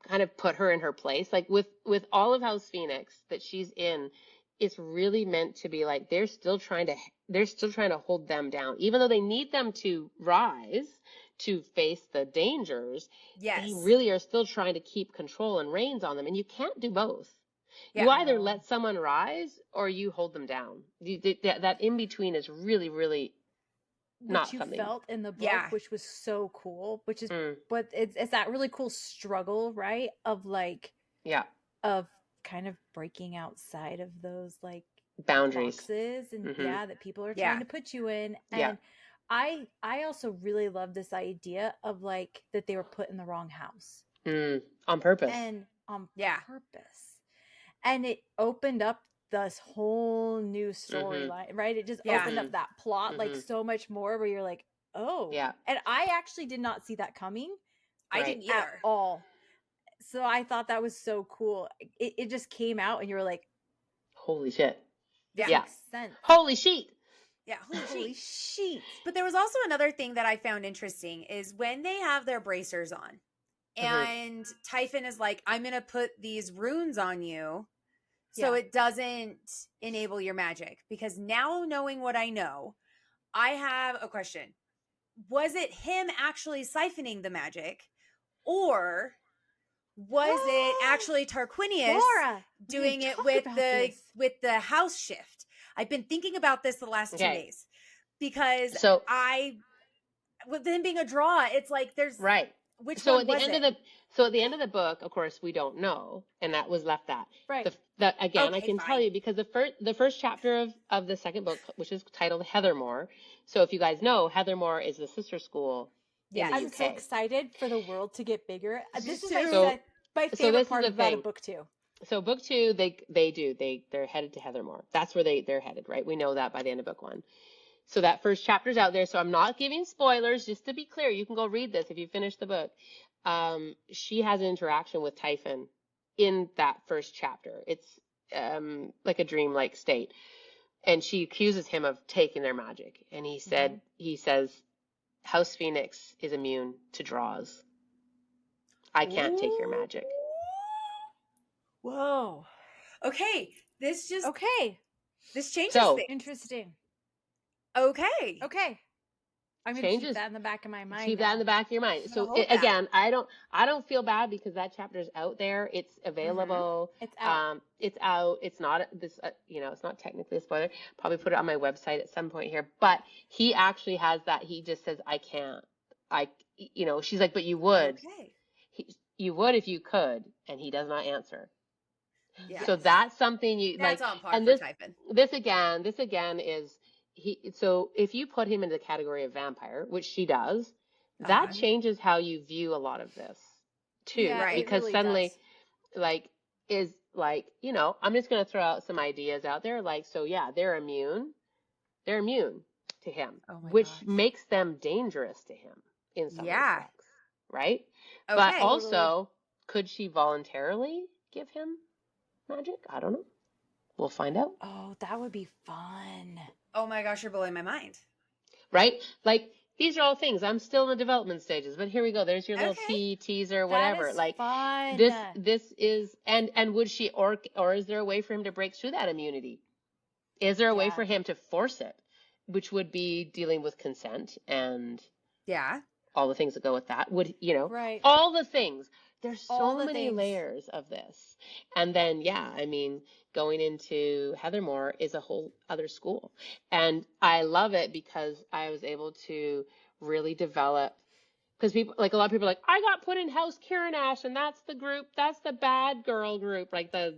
kind of put her in her place. Like with all of House Phoenix that she's in, it's really meant to be like they're still trying to hold them down, even though they need them to rise to face the dangers. They really are still trying to keep control and reins on them, and you can't do both. You either let someone rise or you hold them down. That in between is really, really not you something felt in the book, which was so cool. Which is, but it's that really cool struggle, right? Of like, of kind of breaking outside of those like boundaries boxes and that people are trying to put you in. And I also really love this idea of like that they were put in the wrong house on purpose and on purpose, and it opened up this whole new storyline, right? It just opened up that plot like so much more where you're like, oh, and I actually did not see that coming. I didn't either at all. So I thought that was so cool. It just came out and you were like, holy shit. This makes sense. Holy shit. Yeah, holy shit. But there was also another thing that I found interesting is when they have their bracers on and Typhon is like, I'm going to put these runes on you so it doesn't enable your magic. Because now knowing what I know, I have a question. Was it him actually siphoning the magic or was it actually Tarquinius doing it with the house shift? I've been thinking about this the last 2 days because with them being a draw, it's like there's which so one at the was end it? Of the end of the book, of course, we don't know, and that was left that I can tell you because the first chapter of the second book, which is titled Heathermore. So if you guys know, Heathermore is the sister school. in the I'm UK. so excited for the world to get bigger. This is my favorite part about book 2. So book 2, they're headed to Heathermore. That's where they're headed, right? We know that by the end of book 1. So that first chapter's out there. So I'm not giving spoilers, just to be clear. You can go read this if you finish the book. She has an interaction with Typhon in that first chapter. It's like a dreamlike state. And she accuses him of taking their magic. And he says, House Phoenix is immune to draws. I can't take your magic. Whoa. Okay. This changes things. Interesting. Okay. I'm going to keep that in the back of my mind. Keep that in the back of your mind. So again, I don't feel bad because that chapter's out there. It's available. It's out. It's out. It's not this, it's not technically a spoiler. Probably put it on my website at some point here, but he actually has that. He just says, I can't, she's like, but you would, you would if you could. And he does not answer. Yes. So that's something that's on par for Typhon. This again is, so if you put him in the category of vampire, which she does, that changes how you view a lot of this too, right? Because really suddenly I'm just going to throw out some ideas out there. Like, so yeah, they're immune to him, which makes them dangerous to him in some respects, right? Okay, but also, could she voluntarily give him magic? I don't know. We'll find out. Oh, that would be fun. Oh my gosh, you're blowing my mind. Right? Like, these are all things. I'm still in the development stages, but here we go. There's your little teaser, whatever. That is fun. This is, and would she, or is there a way for him to break through that immunity? Is there a way for him to force it? Which would be dealing with consent and all the things that go with that. Would, all the things. There's so many layers of this. And then, going into Heathermore is a whole other school. And I love it because I was able to really develop because people, like a lot of people are like, I got put in House Kiranash, and that's the group, that's the bad girl group, like the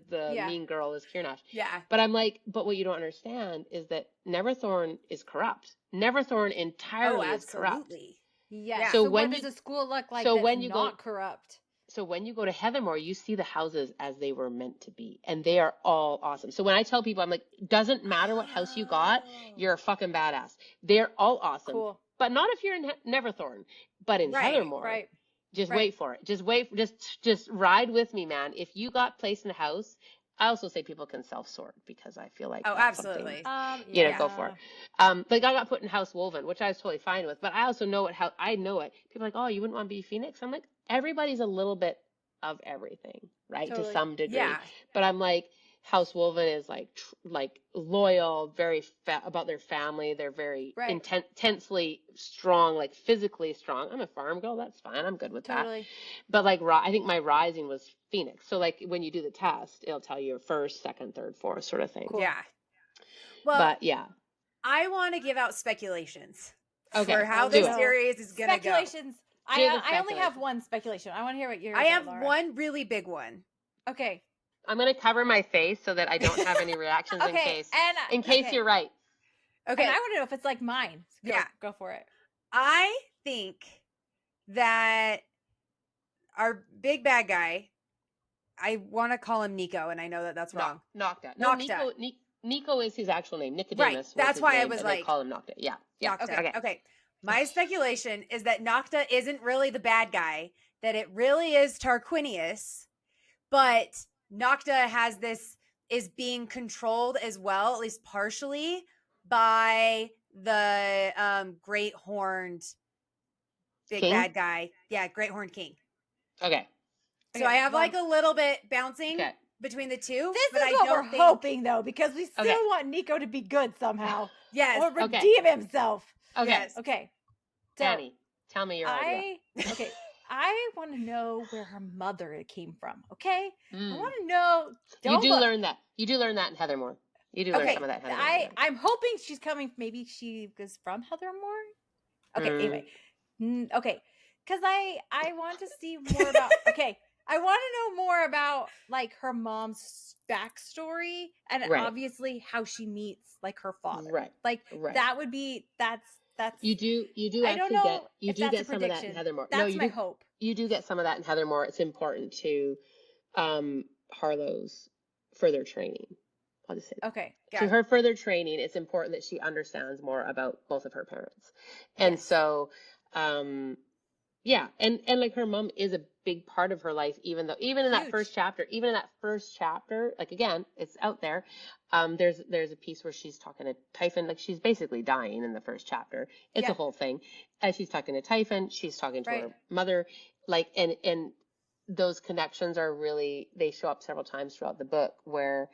mean girl is Kiranash. Yeah. But I'm like, but what you don't understand is that Neverthorn is corrupt. Neverthorn entirely is corrupt. Yeah. So what does a school look like that's not corrupt? So when you go to Heathermore, you see the houses as they were meant to be, and they are all awesome. So when I tell people, I'm like, doesn't matter what house you got, you're a fucking badass. They're all awesome. Cool. But not if you're in Neverthorn, but in Heathermore. Just wait for it. Just ride with me, man. If you got placed in a house, I also say people can self-sort, because I feel like absolutely. Go for it. Like I got put in House Wolven, which I was totally fine with, but I also know I know it. People are like, oh, you wouldn't want to be Phoenix? I'm like, everybody's a little bit of everything, right? Totally. To some degree. Yeah. But I'm like, House Wolven is like loyal, very about their family. They're very intensely strong, like physically strong. I'm a farm girl. That's fine. I'm good with that. But like, I think my rising was Phoenix. So like when you do the test, it'll tell you first, second, third, fourth sort of thing. Cool. Yeah. Well, but yeah. I want to give out speculations for how this series is going to go. Speculations. I only have one speculation. I want to hear what yours. I have one really big one. Okay. I'm going to cover my face so that I don't have any reactions in case you're right. Okay. And I want to know if it's like mine. Go for it. I think that our big bad guy, I want to call him Nico, and I know that that's wrong. Nocta. No, Nico is his actual name. Nicodemus. Right. That's why I was like, they call him Nocta. Yeah. Nocta. Okay. My speculation is that Nocta isn't really the bad guy, that it really is Tarquinius, but Nocta is being controlled as well, at least partially, by the great horned big bad guy. Yeah, great horned king. Okay. So I have like a little bit bouncing between the two. This is what we're hoping, though, because we still want Nico to be good somehow. Yes. Or redeem himself. Okay. Yes. Okay. So, Danny, tell me your idea. Okay. I want to know where her mother came from. Okay. I want to know. You do learn that. You do learn that in Heathermore. You do learn some of that in Heathermore. I'm hoping she's coming. Maybe she was from Heathermore. Okay. Anyway. Okay. Because I want to see more about. Okay. I want to know more about like her mom's backstory and obviously how she meets like her father. Right. Like that would be that's you do get some of that in Heathermore. That's my hope. You do get some of that in Heathermore. It's important to Harlow's further training. I'll just say that. Okay. To her further training, it's important that she understands more about both of her parents. And so and like her mom is a big part of her life, even in that first chapter, like again, it's out there. There's a piece where she's talking to Typhon, like she's basically dying in the first chapter. It's a whole thing. As she's talking to Typhon, she's talking to her mother, like, and those connections are really, they show up several times throughout the book where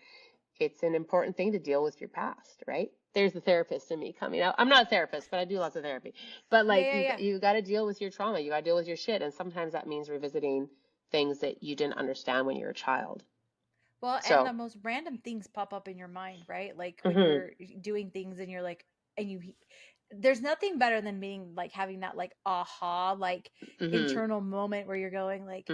it's an important thing to deal with your past, right? There's the therapist in me coming out. I'm not a therapist, but I do lots of therapy. But like, you got to deal with your trauma. You got to deal with your shit. And sometimes that means revisiting things that you didn't understand when you were a child. Well, and the most random things pop up in your mind, right? Like when you're doing things and you're like, there's nothing better than being like having that like aha, like internal moment where you're going like,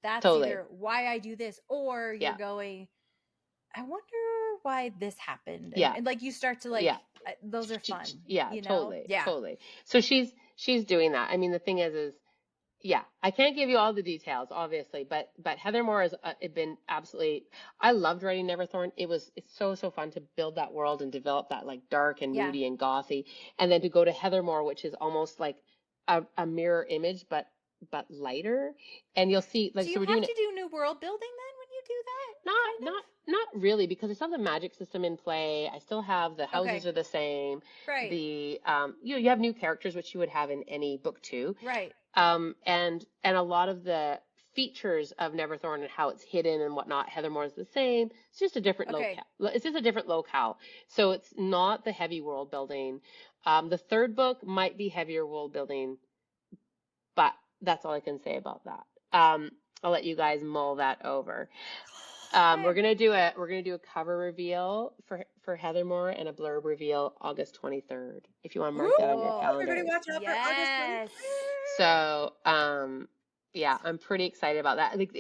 that's either why I do this, or you're going, I wonder why this happened. And like you start to like, those are fun. Totally. So she's doing that. I mean, the thing is I can't give you all the details, obviously, but Heathermore has been absolutely, I loved writing Neverthorn. It's so fun to build that world and develop that like dark and moody and gothy. And then to go to Heathermore, which is almost like a mirror image, but lighter. And you'll see, like, do you have to do new world building then when you do that? Not really, because I still have the magic system in play. I still have the houses are the same. Right. The you have new characters, which you would have in any book too. Right. And a lot of the features of Neverthorn and how it's hidden and whatnot, Heathermore is the same. It's just a different locale. It's just a different locale. So it's not the heavy world building. The third book might be heavier world building, but that's all I can say about that. I'll let you guys mull that over. We're gonna do a cover reveal for Heathermore and a blurb reveal August 23rd. If you want to mark that on your calendar. Everybody watch out for August 23rd. So, yeah, I'm pretty excited about that. Like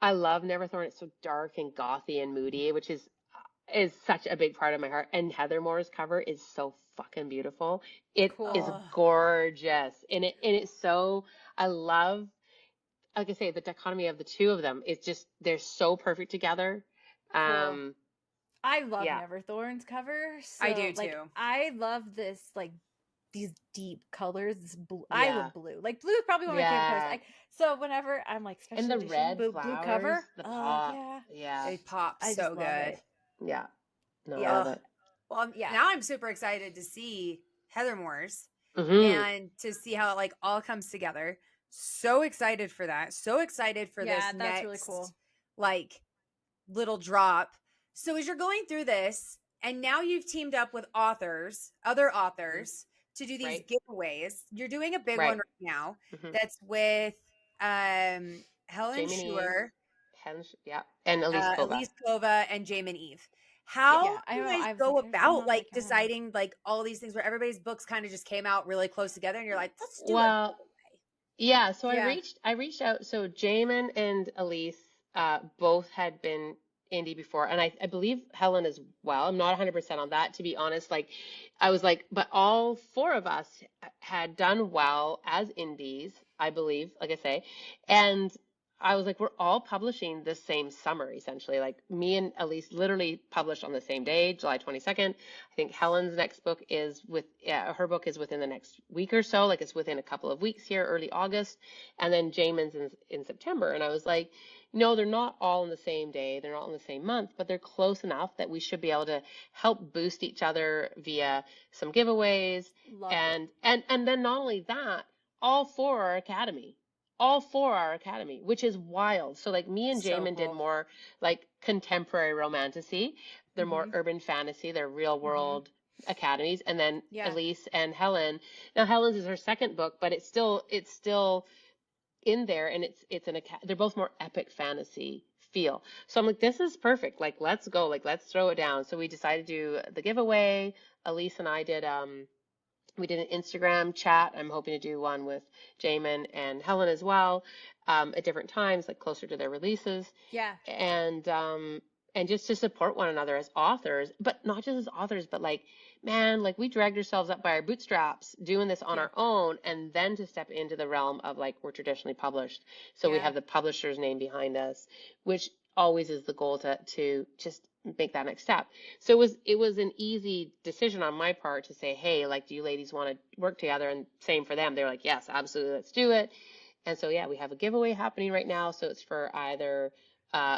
I love Neverthorn. It's so dark and gothy and moody, which is such a big part of my heart. And Heathermore's cover is so fucking beautiful. It is gorgeous, and it's so, I love, like I say, the dichotomy of the two of them. It's just, they're so perfect together. Cool. I love Neverthorn's cover. So, I do too. I love this, like, these deep colors. This blue. I love blue. Like, blue is probably one of my favorite colors. So whenever I'm like, special and the edition, red blue cover, the pop, it pops so good. Yeah, no, I love it. Well, now I'm super excited to see Heathermore's and to see how it like all comes together. So excited for that. So excited for this next, really cool. Like, little drop. So as you're going through this, and now you've teamed up with other authors, to do these giveaways. You're doing a big one right now. That's with Helen Schuer. And Elise Kova and Jamin Eve. How do you guys go about like deciding like all these things where everybody's books kind of just came out really close together and you're like, let's do it. Yeah, so I reached out. So Jamin and Elise both had been indie before, and I believe Helen as well. I'm not 100% on that, to be honest. Like, I was like, but all four of us had done well as indies, I believe, like I say, and I was like, we're all publishing this same summer, essentially. Like, me and Elise literally published on the same day, July 22nd. I think Helen's next book is her book is within the next week or so. Like, it's within a couple of weeks here, early August. And then Jamin's in September. And I was like, no, they're not all in the same day. They're not in the same month, but they're close enough that we should be able to help boost each other via some giveaways. And then not only that, all four are Academy. All four are Academy, which is wild. So like me and Jamin did more like contemporary romantasy. They're more urban fantasy. They're real world academies. And then Elise and Helen. Now Helen's is her second book, but it's still in there, and they're both more epic fantasy feel. So I'm like, this is perfect. Like, let's go. Like, let's throw it down. So we decided to do the giveaway. Elise and I did we did an Instagram chat. I'm hoping to do one with Jamin and Helen as well, at different times, like closer to their releases. Yeah. And just to support one another as authors, but not just as authors, but like, man, like we dragged ourselves up by our bootstraps doing this on our own, and then to step into the realm of like, we're traditionally published. So we have the publisher's name behind us, which always is the goal to just make that next step. So it was an easy decision on my part to say, hey, like, do you ladies want to work together? And same for them. They're like, yes, absolutely, let's do it. And so, yeah, we have a giveaway happening right now. So it's for either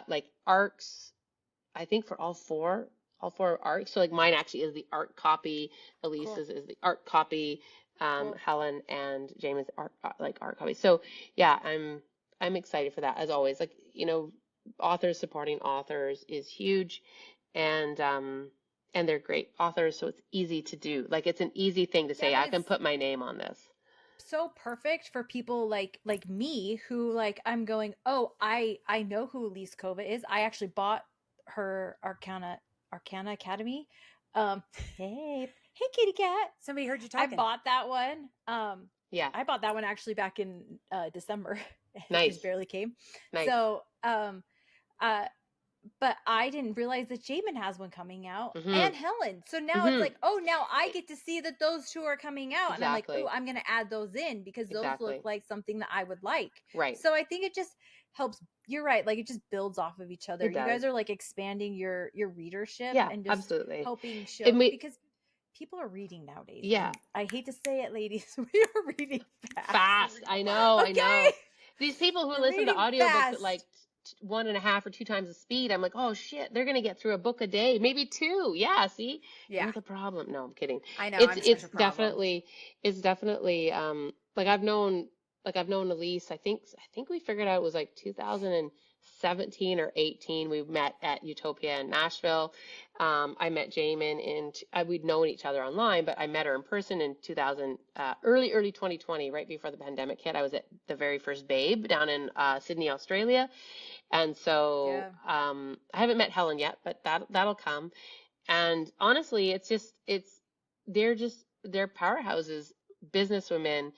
like arcs, I think for all four arcs. So like mine actually is the art copy. Elise's is the art copy. Helen and Jamin's art copy. So yeah, I'm excited for that as always. Like, you know, authors supporting authors is huge, and they're great authors, so it's easy to do. Like, it's an easy thing to say, I can put my name on this. So perfect for people like me who like, I'm going, oh, I know who Elise Kova is. I actually bought her Arcana Academy. Hey kitty cat. Somebody heard you talking. I bought that one. I bought that one actually back in December. Nice. It just barely came. Nice. So but I didn't realize that Jamin has one coming out, and Helen. So now it's like, oh, now I get to see that those two are coming out. And I'm like, oh, I'm going to add those in because those look like something that I would like. Right. So I think it just helps. You're right. Like, it just builds off of each other. You guys are like expanding your readership and just helping show, because people are reading nowadays. Yeah. I hate to say it, ladies. We are reading fast. I know. These people who listen to audiobooks at like 1.5 or 2 times the speed, I'm like, oh shit, they're gonna get through a book a day, maybe 2. Yeah, see, you're the problem. No, I'm kidding. I know. It's definitely like I've known Elise. I think we figured out it was like 2000 17 or 18. We met at Utopia in Nashville. I met Jamin we'd known each other online, but I met her in person in 2000, early 2020, right before the pandemic hit. I was at the very first Babe down in Sydney, Australia. And so I haven't met Helen yet, but that'll come. And honestly, they're powerhouses, businesswomen.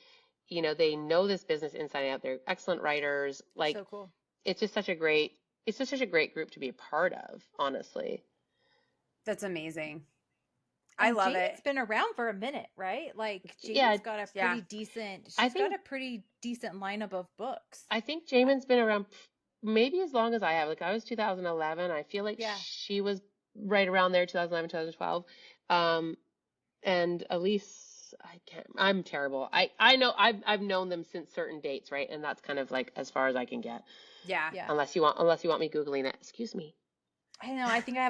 You know, they know this business inside out. They're excellent writers. Like, so cool. It's just such a great group to be a part of, honestly. That's amazing. I love it. It's been around for a minute, right? Like, Jamin's got a pretty decent, she's got a pretty decent lineup of books. I think Jamin's been around maybe as long as I have. Like, I was 2011. I feel like she was right around there, 2011, 2012. And Elise, I'm terrible. I know I've known them since certain dates, right? And that's kind of like as far as I can get. Yeah. Unless you want me Googling it. Excuse me. I know. I think I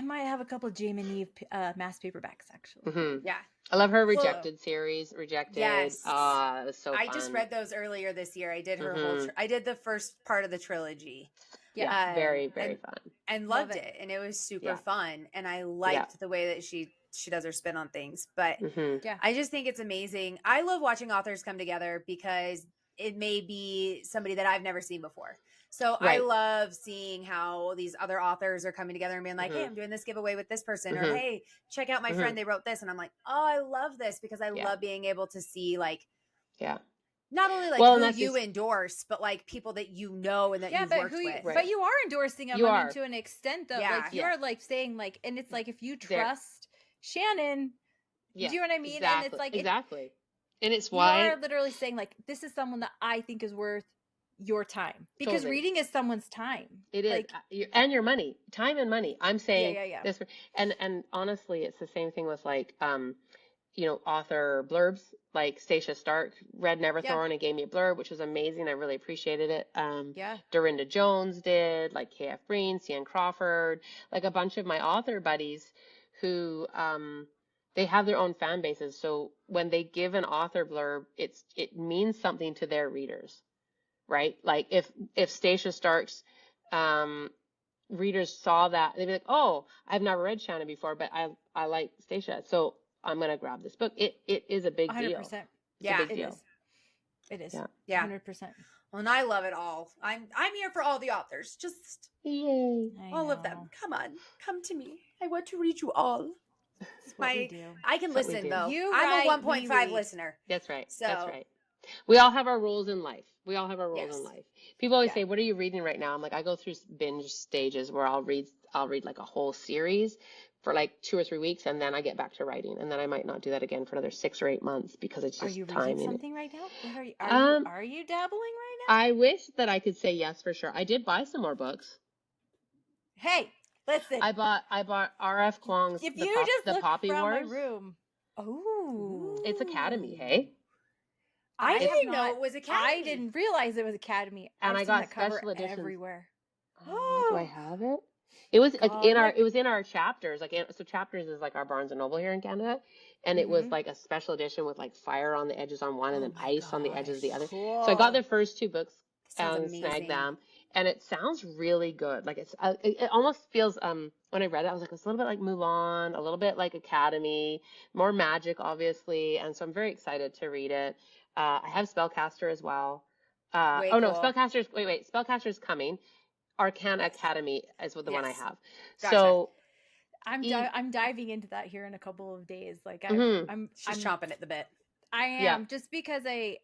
might have a couple of Jamin Eve mass paperbacks, actually. Mm-hmm. Yeah. I love her Rejected series. Rejected. Yes. It was so fun. I just read those earlier this year. I did her whole, I did the first part of the trilogy. Yeah. Very, very fun. And loved it. And it was super fun. And I liked the way that she does her spin on things. But I just think it's amazing. I love watching authors come together because it may be somebody that I've never seen before. So I love seeing how these other authors are coming together and being like, hey, I'm doing this giveaway with this person, or hey, check out my friend, they wrote this. And I'm like, oh, I love this, because I love being able to see like, not only like who you endorse, but like people that you know and that you've worked with. But you are endorsing them to an extent, though. Like you're like saying like, and it's like, if you trust Shannon, do you know what I mean? Exactly. And it's like, exactly. And it's why you're literally saying like, this is someone that I think is worth your time, because reading is someone's time. It is, like, and your money, time and money. I'm saying this, and honestly, it's the same thing with like, you know, author blurbs. Like Stacia Stark read Neverthorn and gave me a blurb, which was amazing. I really appreciated it. Dorinda Jones did, like K.F. Breen, C.N. Crawford, like a bunch of my author buddies who, they have their own fan bases. So when they give an author blurb, it means something to their readers. Right? Like if Stacia Stark's readers saw that, they'd be like, oh, I've never read Shannon before, but I like Stacia, so I'm going to grab this book. It is a big 100%. Deal. Yeah, it is. It is. Yeah. 100%. Well, and I love it all. I'm here for all the authors. Just all of them. Come on. Come to me. I want to read you all. I can listen, though. I'm a 1.5 listener. That's right. So. That's right. We all have our roles in life. In life. People always say, what are you reading right now? I'm like, I go through binge stages where I'll read like a whole series for like 2 or 3 weeks, and then I get back to writing, and then I might not do that again for another 6 or 8 months, because it's just time. Are you reading something right now? Are you dabbling right now? I wish that I could say yes for sure. I did buy some more books. Hey, listen. I bought R.F. Kuang's The Poppy Wars. My room. Oh, it's Academy. Hey. I didn't know it was Academy. I didn't realize it was Academy. And I got special editions everywhere. Do I have it? It was like in our chapters. Like, so chapters is like our Barnes and Noble here in Canada, and it was like a special edition with like fire on the edges on one and then ice on the edges of the other. Cool. So I got the first 2 books and snagged them, and it sounds really good. Like it almost feels when I read it, I was like, it's a little bit like Mulan, a little bit like Academy, more magic, obviously, and so I'm very excited to read it. I have Spellcaster as well. Cool. No, Spellcaster's, wait, Spellcaster's coming. Arcana Academy is the one I have. Gotcha. So I'm diving into that here in a couple of days. Like I'm chomping at the bit. I am, just because I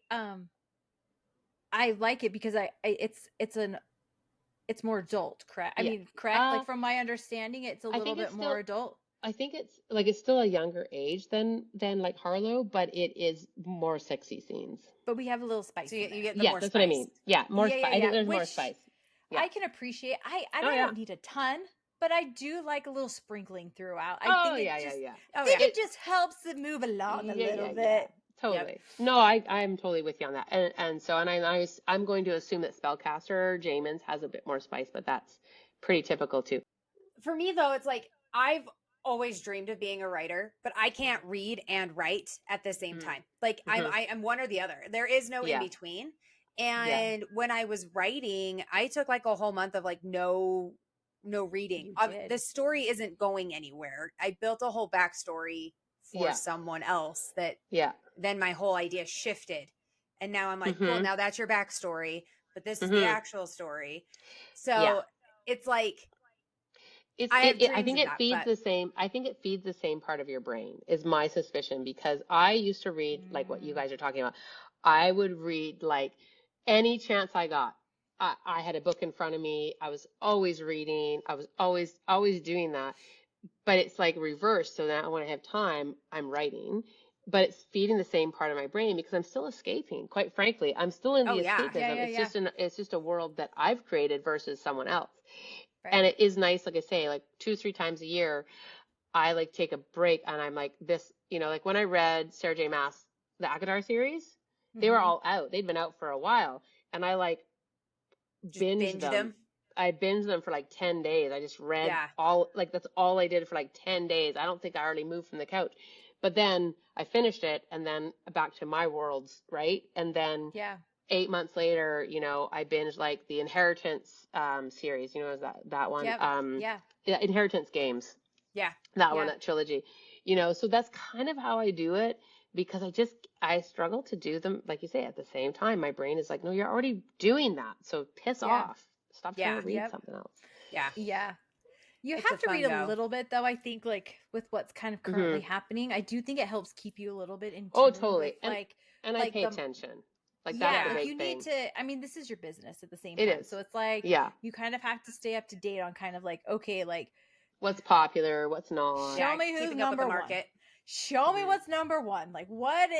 like it, because it's more adult, correct? I mean, correct? Like, from my understanding, it's a little bit more adult. I think it's still a younger age than like Harlow, but it is more sexy scenes. But we have a little spice. So you get the more that's spice. What I mean. Yeah, more spice. I think there's more spice. Yeah. I can appreciate. I don't need a ton, but I do like a little sprinkling throughout. I think it just helps it move along a little bit. Yeah. Totally. Yep. No, I'm totally with you on that. And I'm going to assume that Spellcaster Jamin's has a bit more spice, but that's pretty typical too. For me though, it's like I've always dreamed of being a writer, but I can't read and write at the same time. Like I'm one or the other. There is no in between. And when I was writing, I took like a whole month of like no reading. The story isn't going anywhere. I built a whole backstory for someone else that then my whole idea shifted. And now I'm like, cool, now that's your backstory, but this is the actual story. So it's like, I think it feeds the same. I think it feeds the same part of your brain, is my suspicion, because I used to read like what you guys are talking about. I would read like any chance I got. I had a book in front of me. I was always reading. I was always doing that. But it's like reversed. So now when I have time, I'm writing. But it's feeding the same part of my brain because I'm still escaping. Quite frankly, I'm still in the escapism. It's just a world that I've created versus someone else. Right. And it is nice, like I say, like 2-3 times a year, I like take a break and I'm like this, like when I read Sarah J. Maas, the Akadar series, they were all out. They'd been out for a while. And I like binged them. I binged them for like 10 days. I just read that's all I did for like 10 days. I don't think I already moved from the couch. But then I finished it and then back to my worlds, right? And then 8 months later, I binged like the Inheritance series, is that one? Inheritance games. Yeah. That one, that trilogy. So that's kind of how I do it, because I struggle to do them, like you say, at the same time. My brain is like, no, you're already doing that. So piss off. Stop trying to read something else. Yeah. Yeah. You have to read a little bit, though, I think, like, with what's kind of currently happening. I do think it helps keep you a little bit in tune. Oh, totally. With, and I pay attention. Like, that's the big you thing. need to, I mean, this is your business at the same time. It is. So it's like, you kind of have to stay up to date on kind of like, okay, like, what's popular, what's not. Show me who's number one. Show me what's number one. Like, what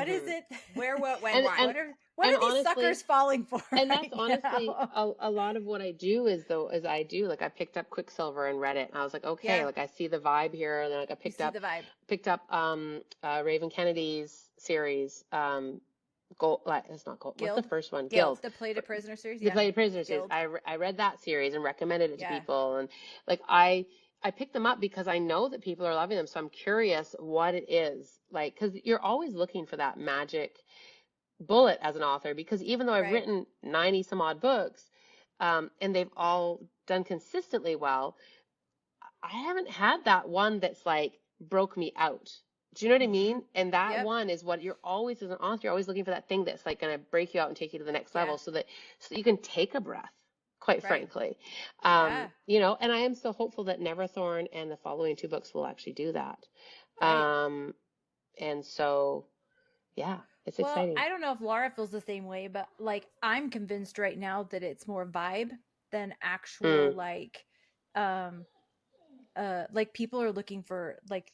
is it? Where, what, when, why? What are these suckers falling for? And that's honestly a lot of what I do is like I picked up Quicksilver and read it, and I was like, okay, like I see the vibe here, and then like I picked up Raven Kennedy's series, Gold. It's not Gold. Guild? What's the first one? Guild. The Plated Prisoner series. The Plated Prisoner series. I read that series and recommended it to people, and like I picked them up because I know that people are loving them, so I'm curious what it is, like, because you're always looking for that magic bullet as an author, because even though I've written 90 some odd books, and they've all done consistently well, I haven't had that one that's like broke me out. Do you know what I mean? And that one is what you're always, as an author, you're always looking for that thing that's like going to break you out and take you to the next level, so that you can take a breath, quite frankly. And I am so hopeful that Neverthorn and the following 2 books will actually do that. And so, it's exciting. I don't know if Laura feels the same way, but like I'm convinced right now that it's more vibe than actual like people are looking for like,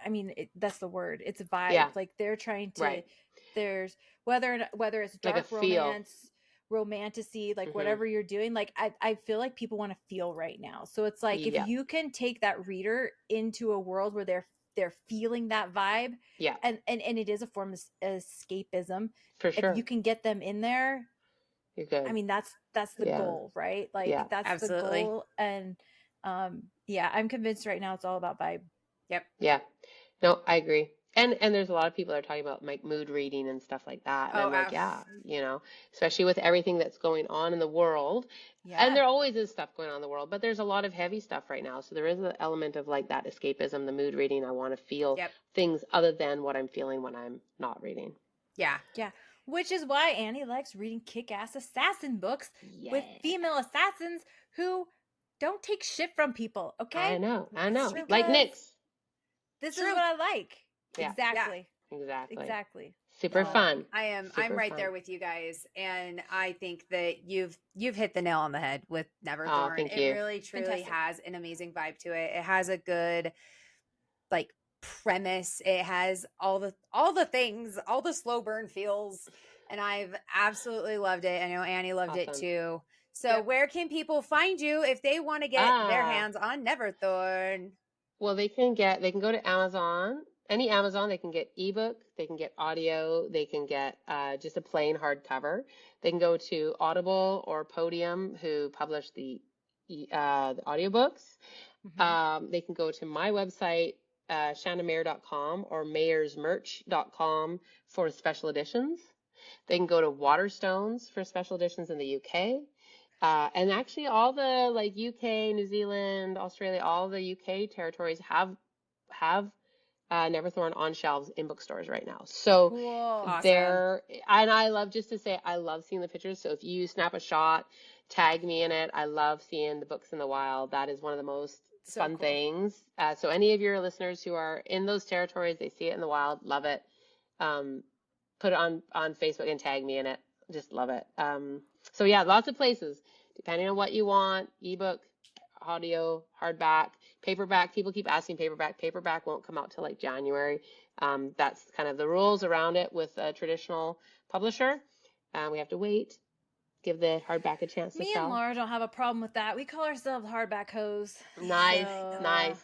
I mean, that's the word. It's a vibe. Yeah. Like they're trying to. There's whether it's dark like romance, romantasy, like whatever you're doing. Like I feel like people want to feel right now. So it's like if you can take that reader into a world where they're feeling that vibe, and it is a form of escapism. For sure. If you can get them in there, you're good. I mean, that's the goal, right? Like that's the goal. And I'm convinced right now it's all about vibe. Yep. Yeah. No, I agree. And there's a lot of people that are talking about like mood reading and stuff like that. And I'm like, especially with everything that's going on in the world. Yeah. And there always is stuff going on in the world, but there's a lot of heavy stuff right now. So there is an element of like that escapism, the mood reading. I want to feel things other than what I'm feeling when I'm not reading. Yeah. Yeah. Which is why Annie likes reading kick-ass assassin books with female assassins who don't take shit from people. Okay. I know. Like Nyx. This is what I like. Yeah. Exactly. Super fun. I'm right there with you guys, and I think that you've hit the nail on the head with Neverthorn. Oh, thank you. It really truly has an amazing vibe to it. It has a good like premise. It has all the things, all the slow burn feels, and I've absolutely loved it. I know Annie loved it too. So where can people find you if they want to get their hands on Neverthorn? Well, they can go to Amazon. Any Amazon, they can get ebook, they can get audio, they can get just a plain hardcover. They can go to Audible or Podium, who publish the audiobooks. They can go to my website, shannonmayer.com or mayersmerch.com for special editions. They can go to Waterstones for special editions in the UK. And actually all the like UK, New Zealand, Australia, all the UK territories have Neverthorn on shelves in bookstores right now. So cool. Awesome. And I love, just to say, I love seeing the pictures. So if you snap a shot, tag me in it. I love seeing the books in the wild. That is one of the most fun things. So any of your listeners who are in those territories, they see it in the wild, love it. Put it on Facebook and tag me in it. Just love it. So yeah, lots of places, depending on what you want: ebook, audio, hardback, paperback. People keep asking paperback. Paperback won't come out till like January. That's kind of the rules around it with a traditional publisher. We have to wait, give the hardback a chance to sell. Me and Laura don't have a problem with that. We call ourselves hardback hoes. Nice.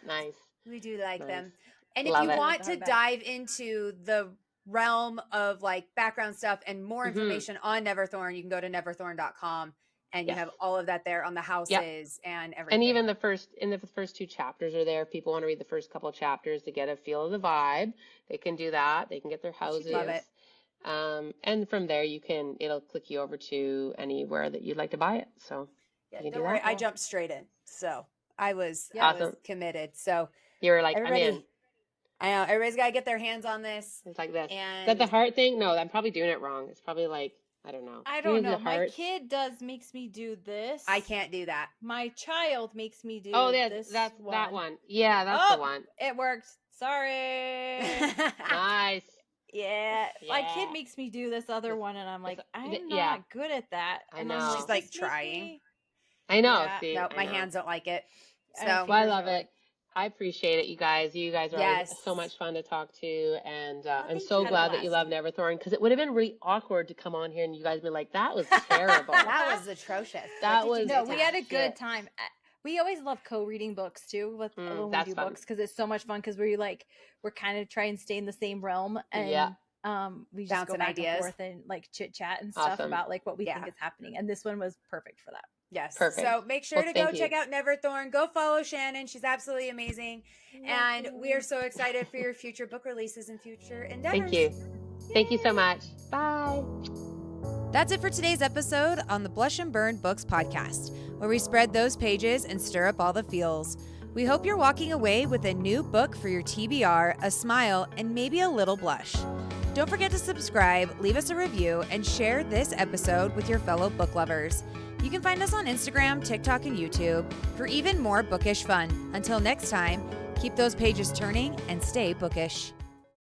We do like them. And if you want to dive into the realm of like background stuff and more information on Neverthorn, you can go to neverthorn.com. And you have all of that there on the houses and everything. And even the first 2 chapters are there. If people want to read the first couple chapters to get a feel of the vibe, they can do that. They can get their houses. Love it. And from there, it'll click you over to anywhere that you'd like to buy it. So don't worry, I jumped straight in. So I was committed. So you were like, I'm in. I know everybody's got to get their hands on this. It's like this. Is that the heart thing? No, I'm probably doing it wrong. It's probably like, I don't know. I don't know. My kid makes me do this. I can't do that. My child makes me do this. Oh, that's one. That one. Yeah, that's the one. It worked. Sorry. Nice. Yeah. My kid makes me do this other one, and I'm like, I'm not good at that. I know. She's like trying. I know. Yeah. See, my hands don't like it. So I love it. I appreciate it, you guys. You guys are always so much fun to talk to, and I'm so glad that you love Neverthorn, because it would have been really awkward to come on here and you guys be like, that was terrible. That was atrocious. We had a good time. We always love co-reading books too when we do books, because it's so much fun, because we're kind of try and stay in the same realm, and we just go back and forth and like chit chat and stuff about like what we think is happening, and this one was perfect for that. Yes. Perfect. So make sure to go check out Neverthorn. Go follow Shannon. She's absolutely amazing. And we are so excited for your future book releases and future endeavors. Thank you. Thank you so much. Bye. That's it for today's episode on the Blush and Burn Books podcast, where we spread those pages and stir up all the feels. We hope you're walking away with a new book for your TBR, a smile, and maybe a little blush. Don't forget to subscribe, leave us a review, and share this episode with your fellow book lovers. You can find us on Instagram, TikTok, and YouTube for even more bookish fun. Until next time, keep those pages turning and stay bookish.